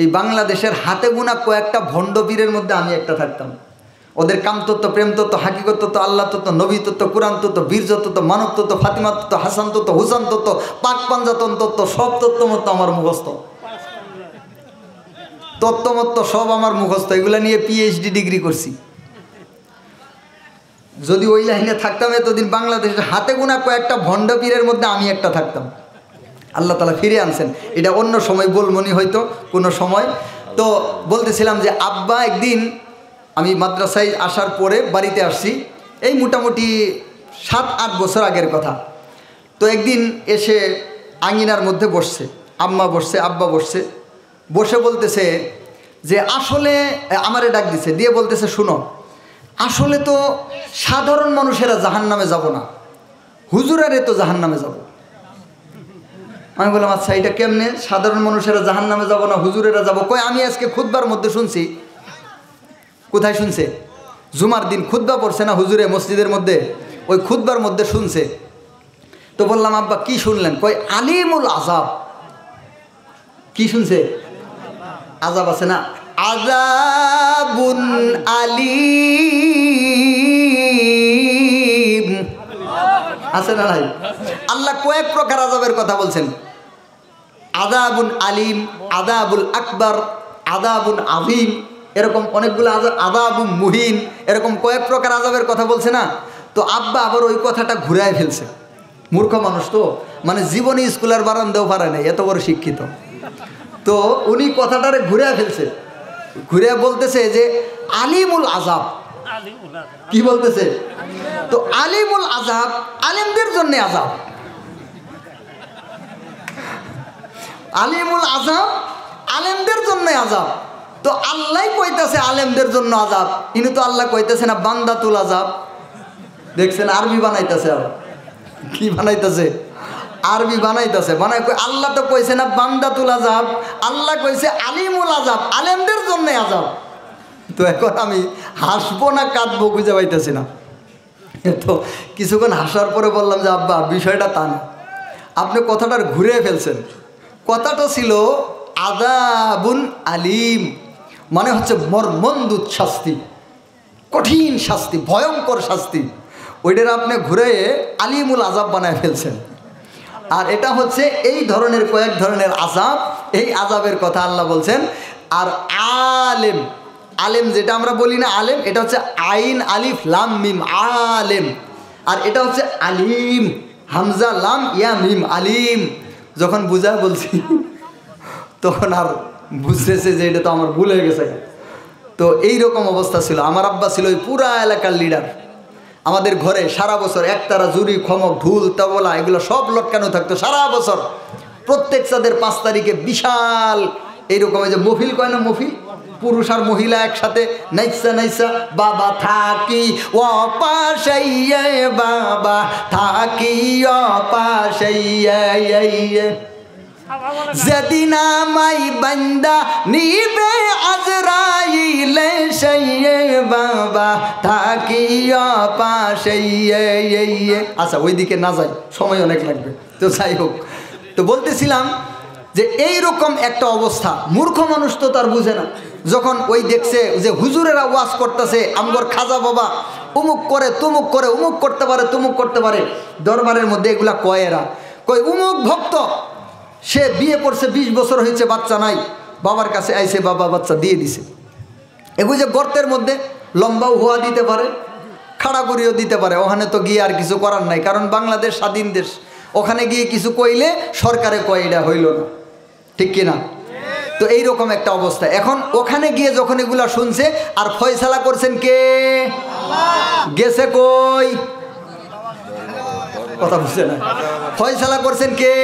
A: এই বাংলাদেশের হাতে গোনা কয়েকটা ভণ্ড পীরের মধ্যে আমি একটা থাকতাম। ওদের কামতত্ত্ব, প্রেম তত্ত্ব, হাকিকত তত্ত্ব, আল্লাহ তত্ত্ব, নবী তত্ত্ব, কোরআন তত্ত্ব, বীর্য তত্ত্ব, মানব তত্ত্ব, ফাতিমা তত্ত্ব, হাসান তত্ত্ব, হুসান তত্ত্ব, পাক পাঞ্জাতন তত্ত্ব, সব তত্ত্বমত্ত আমার মুখস্থ। তত্ত্বমত্ত সব আমার মুখস্থ, এগুলো নিয়ে PhD ডিগ্রি করছি। যদি ওই লাইনে থাকতাম এতদিন বাংলাদেশের হাতে গোনা কয়েকটা ভণ্ড পীরের মধ্যে আমি একটা থাকতাম। আল্লাহ তাআলা ফিরে আনছেন, এটা অন্য সময় বলমনি হয়তো কোনো সময়। তো বলতেছিলাম যে আব্বা একদিন, আমি মাদ্রাসায় আসার পরে বাড়িতে আসছি, এই মোটামুটি 7-8 বছর আগের কথা। তো একদিন এসে আঙিনার মধ্যে বসছে, আম্মা বসছে, আব্বা বসছে, বসে বলতেছে যে আসলে আমারে ডাক দিছে, দিয়ে বলতেছে শুনো, আসলে তো সাধারণ মানুষেরা জাহান্নামে যাব না, হুজুরারে তো জাহান্নামে যাব। আমি বললাম আচ্ছা এটা কেমনে সাধারণ মানুষেরা জাহান্নামে যাব না হুজুরেরা যাব? কই আমি আজকে খুতবার মধ্যে শুনছি। কোথায় শুনছে? জুমার দিন খুতবা পড়ছে না হুজুরে মসজিদের মধ্যে, ওই খুতবার মধ্যে শুনছে। তো বললাম আব্বা কি শুনলেন? কই আলিমুল আযাব। কি শুনছে? আযাব আছে না, আযাবুন আলিম আছে না নাই? আল্লাহ কয়েক প্রকার আযাবের কথা বলছেন। আযাবুন আলিম, আযাবুল আকবার, আযাবুন আযীম, এরকম অনেকগুলো আযাবুন মুহিন, এরকম কয়েক প্রকার আযাবের কথা বলছে না। তো আব্বা আবার ওই কথাটা ঘুরায় ফেলছে। মূর্খ মানুষ তো, মানে জীবনে স্কুলের বারান্দাও পারে নাই, এত বড় শিক্ষিত। তো উনি কথাটারে ঘুরায় ফেলছে, ঘুরে বলতেছে যে আলিমুল আযাব। কি বলতেছে? তো আলিমুল আযাব আলিমদের জন্য আযাব, আলিমুল আযাব আলেমদের জন্য আযাব। তো আল্লাহ কইতাছে আলেমদের জন্য আযাব, ইনি তো আল্লাহ কইতেছে না বান্দাতুল আযাব। দেখছেন আরবি বানাইতেছে, আবার কি বানাইতেছে? আরবি বানাইতেছে, বানাই আল্লাহ তো কইছে না বান্দাতুল আযাব, আল্লাহ কইছে আলিমুল আযাব, আলেমদের জন্য আযাব। তো এখন আমি হাসবো না কাঁদবো বুঝে পাইতেছি না। তো কিছুক্ষণ হাসার পরে বললাম যে আব্বা বিষয়টা তা না, আপনি কথাটার ঘুরে ফেলছেন। কথাটা ছিল আযাবুন আলিম, মানে হচ্ছে মর্মন্তুদ শাস্তি, কঠিন শাস্তি, ভয়ঙ্কর শাস্তি। ওইটার আপনি ঘুরে আলিমুল আযাব বানায় ফেলছেন। আর এটা হচ্ছে এই ধরনের কয়েক ধরনের আযাব, এই আযাবের কথা আল্লাহ বলছেন। আর আলেম, আলেম যেটা আমরা বলি না আলেম, এটা হচ্ছে আইন আলিফ লাম মিম আলেম। আর এটা হচ্ছে আলিম, হামজা লাম ইয়া মিম আলিম। যখন বুঝা বলছি তখন আর বুঝতেছে যে এটা তো আমার ভুল হয়ে গেছে। তো এইরকম অবস্থা ছিল। আমার আব্বা ছিল ওই পুরা এলাকার লিডার। আমাদের ঘরে সারা বছর একতারা, জুরি, খমক, ঢুল, তবলা এগুলো সব লটকানো থাকতো সারা বছর। প্রত্যেক চাঁদের 5 তারিখে বিশাল এইরকম যে মফিল কয় না, মফিল, পুরুষ আর মহিলা একসাথে নাইসা নাইসা বাবা থাকি অপাশাইয়ে, বাবা থাকি অপাশাইয়ে, যেদিন আমায় বান্দা নিবে আজরাইলে সাইয়ে, বাবা থাকি অপাশাইয়ে। আচ্ছা ওইদিকে না যাই, সময় অনেক লাগবে। তো যাই হোক, তো বলতেছিলাম যে এইরকম একটা অবস্থা। মূর্খ মানুষ তো তার বুঝে না। যখন ওই দেখছে যে হুজুরেরা ওয়াজ করতেছে, আমগর খাজা বাবা উমুক করে তুমুক করে, উমুক করতে পারে তুমুক করতে পারে, দরবারের মধ্যে এগুলা কয় এরা, কই উমুক ভক্ত সে বিয়ে করছে 20 বছর হয়েছে, বাচ্চা নাই, বাবার কাছে আইছে, বাবা বাচ্চা দিয়ে দিছে। এগুলো যে গর্তের মধ্যে লম্বাও হওয়া দিতে পারে, খাড়া করিও দিতে পারে। ওখানে তো গিয়ে আর কিছু করার নাই, কারণ বাংলাদেশ স্বাধীন দেশ। ওখানে গিয়ে কিছু কইলে সরকারে কয় এটা হইল না, ঠিক কিনা? তো এইরকম একটা অবস্থা। এখন ওখানে গিয়ে যখন এগুলা শুনছে, আর ফয়সালা করছেন কে? গেছে কই? কথা বুঝছে না? ফয়সালা করছেন কে?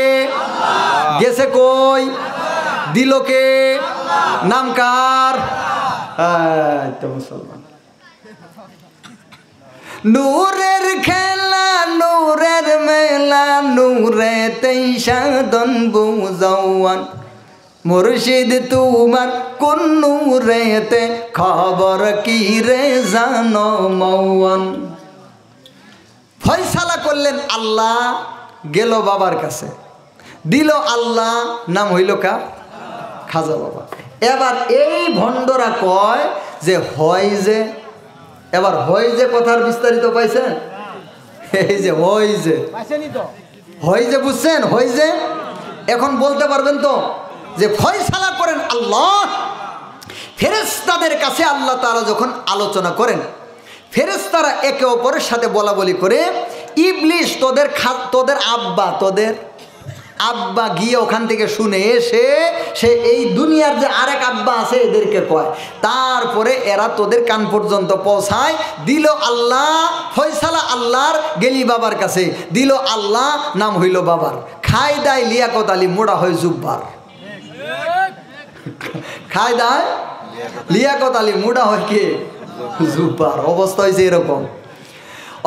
A: গেছে কই? দিল কে? নাম কার? মুসলমান। নূরের খেলা, নূরের মেলা, নূরে তেইশাদন বুঝাওয়ান, মুর্শিদ তোমার কোন নূরেতে, খবর কি রে জানো মৌয়ান। ফয়সালা করলেন আল্লাহ, গেল বাবার কাছে, দিল আল্লাহ, নাম হইল কার? খাজা বাবা। এবার এই ভণ্ডরা কয় যে হয় যে, এবার হয় যে কথার বিস্তারিত পাইছেন? এই যে হয় যে, হয় যে বুঝছেন? হয় যে এখন বলতে পারবেন তো যে ফয়সালা করেন আল্লাহ। ফেরেশতাদের কাছে আল্লাহ তাআলা যখন আলোচনা করেন, ফেরেশতারা একে অপরের সাথে বলা বলি করে, ইবলিস তোদের আব্বা গিয়ে ওখান থেকে শুনে এসে সে এই দুনিয়ার যে আরেক আব্বা আছে এদেরকে কয়। তারপরে এরা তোদের কান পর্যন্ত পৌঁছায়। দিল আল্লাহ, ফয়সালা আল্লাহর, গেলি বাবার কাছে, দিল আল্লাহ, নাম হইল বাবার। খায় দায় লিয়াকত আলী, মোড়া হয় জুব্বার। খায় দায় লিয়াকত আলী, মুডা হয় কে জুব্বার। অবস্থা হয়েছে এরকম।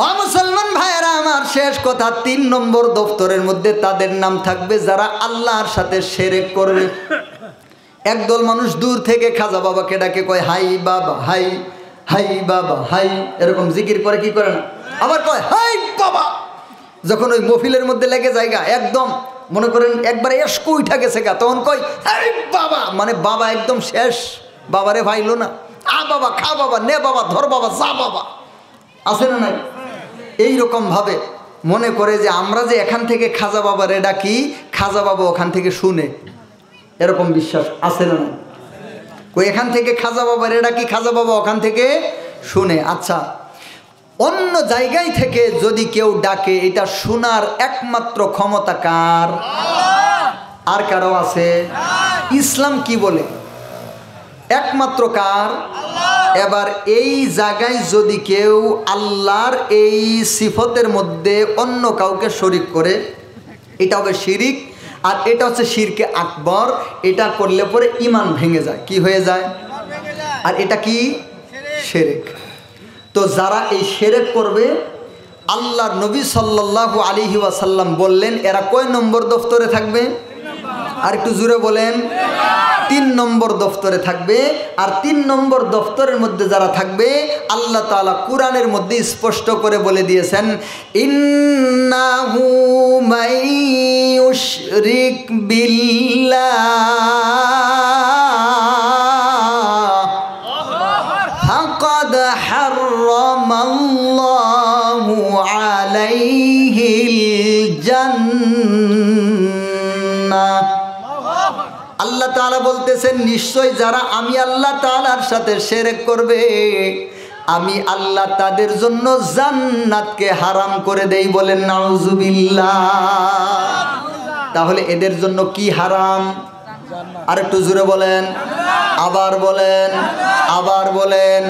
A: ও মুসলমান ভাইয়েরা আমার, শেষ কথা, 3 নম্বর দফতরের মধ্যে তাদের নাম থাকবে যারা আল্লাহর সাথে শিরক করবে। একদল মানুষ দূর থেকে খাজা বাবাকে ডাকে, কয় হাই বাবা, হাই হাই বাবা, হাই, এরকম জিকির করে, কি করে না, আবার কয় হাই বাবা। যখন ওই মফিলের মধ্যে লেগে জায়গা একদম মনে করেন একবারে এসকু উঠা গেছে গা, তখন কয় হাই বাবা, মানে বাবা একদম শেষ, বাবারে ভাইলো না, আ বাবা, খা বাবা, নে বাবা, ধর বাবা, যা বাবা, আছে না নাই? এইরকম ভাবে মনে করে যে আমরা যে এখান থেকে খাজা বাবারে ডাকি, খাজা বাবা ওখান থেকে শুনে, এরকম বিশ্বাস আছে না নাই? কই এখান থেকে খাজা বাবারে ডাকি, খাজা বাবা ওখান থেকে শুনে। আচ্ছা, অন্য জায়গায় থেকে যদি কেউ ডাকে, এটা শোনার একমাত্র ক্ষমতা কার? আর কারো আছে? ইসলাম কি বলে? একমাত্র কার? এবার এই জায়গায় যদি কেউ আল্লাহর এই সিফতের মধ্যে অন্য কাউকে শরীক করে, এটা হবে শিরিক। আর এটা হচ্ছে শিরকে আকবর। এটা করলে পরে ঈমান ভেঙে যায়। কি হয়ে যায়? আর এটা কি? শিরক। তো যারা এই শিরক করবে, আল্লাহর নবী সাল্লাল্লাহু আলাইহি ওয়াসাল্লাম বললেন এরা কয় নম্বর দফতরে থাকবে? আর একটু জোরে বলেন। 3 নম্বর দফতরে থাকবে। আর 3 নম্বর দফতরের মধ্যে যারা থাকবে, আল্লাহ তাআলা কুরআনের মধ্যে স্পষ্ট করে বলে দিয়েছেন, ইন্নাহু মাইয়ুশরিক বিল্লাহ ফাকাদ হারামাল্লাহু আলাইহিল জান্নাহ। আল্লাহ তাআলা বলতেছেন, নিশ্চয় যারা আমি আল্লাহ তাআলার সাথে শিরক করবে, আমি আল্লাহ তাদের জন্য জান্নাতকে হারাম করে দেই। বলেন নাউজুবিল্লাহ। তাহলে এদের জন্য কি হারাম? আর একটু জোরে বলেন, আবার বলেন, আবার বলেন।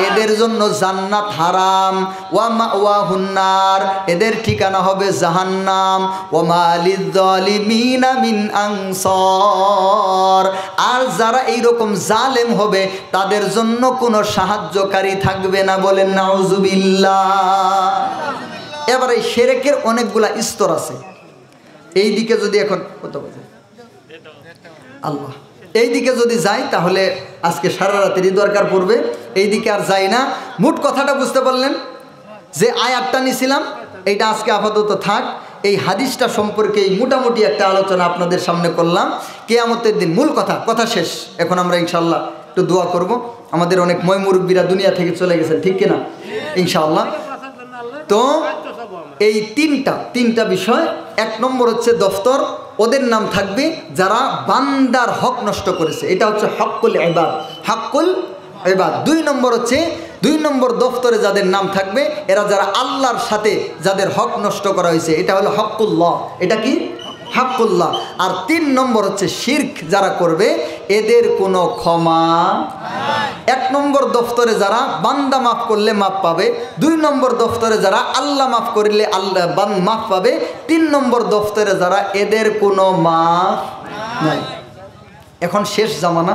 A: এদের জন্য জান্নাত হারাম। ওয়া মাওয়াহুন নার, এদের ঠিকানা হবে জাহান্নাম। ওয়া মা লিয-যালিমিনা মিন আনসার, আর যারা এইরকম জালেম হবে তাদের জন্য কোনো সাহায্যকারী থাকবে না। বলেন নাউজুবিল্লাহ। এবার এই শিরকের অনেকগুলা স্তর আছে। এই দিকে যদি এখন কত বাজে আল্লাহ, এই দিকে যদি যাই তাহলে আজকে সারা রাতেরই দরকার পড়বে। এই দিকে আর যাই না। মোট কথাটা বুঝতে পারলেন? যে আয়াতটা নিছিলাম এইটা আজকে আপাতত থাক। এই হাদিসটা সম্পর্কে এই মোটামুটি একটা আলোচনা আপনাদের সামনে করলাম। কিয়ামতের দিন মূল কথা শেষ। এখন আমরা ইনশাআল্লাহ একটু দোয়া করব। আমাদের অনেক ময় মুরব্বীরা দুনিয়া থেকে চলে গেছেন, ঠিক কিনা? ইনশাআল্লাহ। তো এই তিনটা বিষয়। 1 নম্বর হচ্ছে দফতর, ওদের নাম থাকবে যারা বান্দার হক নষ্ট করেছে, এটা হচ্ছে হক্কুল ইবাদ, হক্কুল ইবাদ। 2 নম্বর হচ্ছে 2 নম্বর দফতরে যাদের নাম থাকবে এরা যারা আল্লাহর সাথে যাদের হক নষ্ট করা হয়েছে, এটা হলো হক্কুল্লাহ। এটা কি? হক্কুল্লাহ। আর 3 নম্বর হচ্ছে শিরক যারা করবে, এদের কোনো ক্ষমা। 1 নম্বর দফতরে যারা বান্দা মাফ করলে মাফ পাবে, 2 নম্বর দফতরে যারা আল্লাহ মাফ করলে আল্লাহ মাফ পাবে, 3 নম্বর দফতরে যারা এদের কোনো মাফ নাই। এখন শেষ জামানা,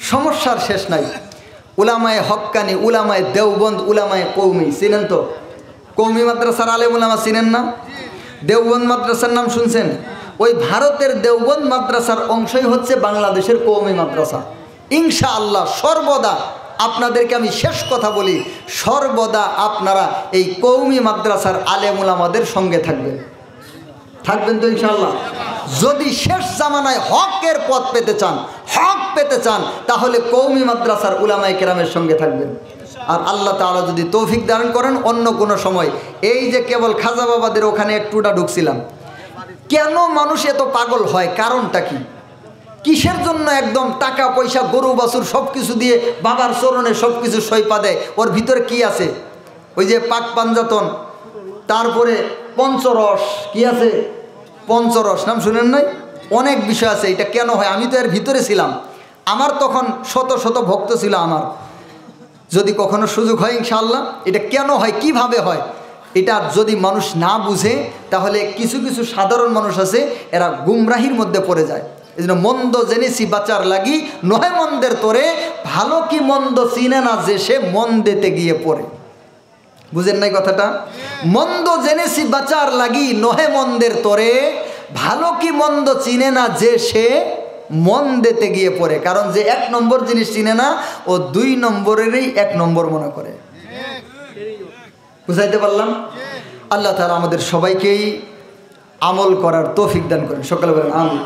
A: সমস্যার শেষ নাই। উলামায়ে হক্কানি, উলামায়ে দেওবন্দ, উলামায়ে কৌমি, চিনেন তো? কৌমি মাদ্রাসার আলেম উলামা চিনেন না? দেওবন্দ মাদ্রাসার নাম শুনছেন? ওই ভারতের দেওবন্দ মাদ্রাসার অংশই হচ্ছে বাংলাদেশের কৌমি মাদ্রাসা। ইনশাআল্লাহ সর্বদা আপনাদেরকে আমি শেষ কথা বলি, সর্বদা আপনারা এই কৌমি মাদ্রাসার আলেম উলামাদের সঙ্গে থাকবেন তো ইনশাআল্লাহ। যদি শেষ জামানায় হকের পথ পেতে চান, হক পেতে চান, তাহলে কৌমি মাদ্রাসার উলামায়ে কেরামের সঙ্গে থাকবেন। আর আল্লাহ তাআলা যদি তৌফিক দান করেন, অন্য কোনো সময় এই যে কেবল খাজা বাবাদের ওখানে একটুটা ঢুকছিলাম, কেন মানুষ এত পাগল হয়, কারণটা কি? কিসের জন্য একদম টাকা পয়সা গরু বাছুর সব কিছু দিয়ে বাবার চরণে সব কিছু সইপা দেয়? ওর ভিতরে কি আছে? ওই যে পাক পাঞ্জাতন, তারপরে পঞ্চরস, কি আছে? পঞ্চরস নাম শুনেন নাই? অনেক বিষয় আছে। এটা কেন হয়? আমি তো এর ভিতরে ছিলাম, আমার তখন শত শত ভক্ত ছিল আমার। যদি কখনো সুযোগ হয় ইনশাআল্লাহ, এটা কেন হয়, কিভাবে হয়, এটা যদি মানুষ না বুঝে তাহলে কিছু সাধারণ মানুষ আছে এরা গুমরাহির মধ্যে পড়ে যায়। এই জন্য মন্দ জেনেছি বাঁচার লাগি নহে মন্দের তোরে, ভালো কি মন্দ চিনে না যে সে মন্দেতে গিয়ে পড়ে। বুঝেন নাই কথাটা? মন্দ জেনেছি বাঁচার লাগি নহে মন্দের তোরে, ভালো কি মন্দ চিনে না যে সে মন্দেতে গিয়ে পড়ে। কারণ যে 1 নম্বর জিনিস চিনে না ও 2 নম্বরেরই 1 নম্বর মনে করে। বুঝাইতে পারলাম? আল্লাহ তাআলা আমাদের সবাইকেই আমল করার তৌফিক দান করেন। সকলে বলেন আমিন।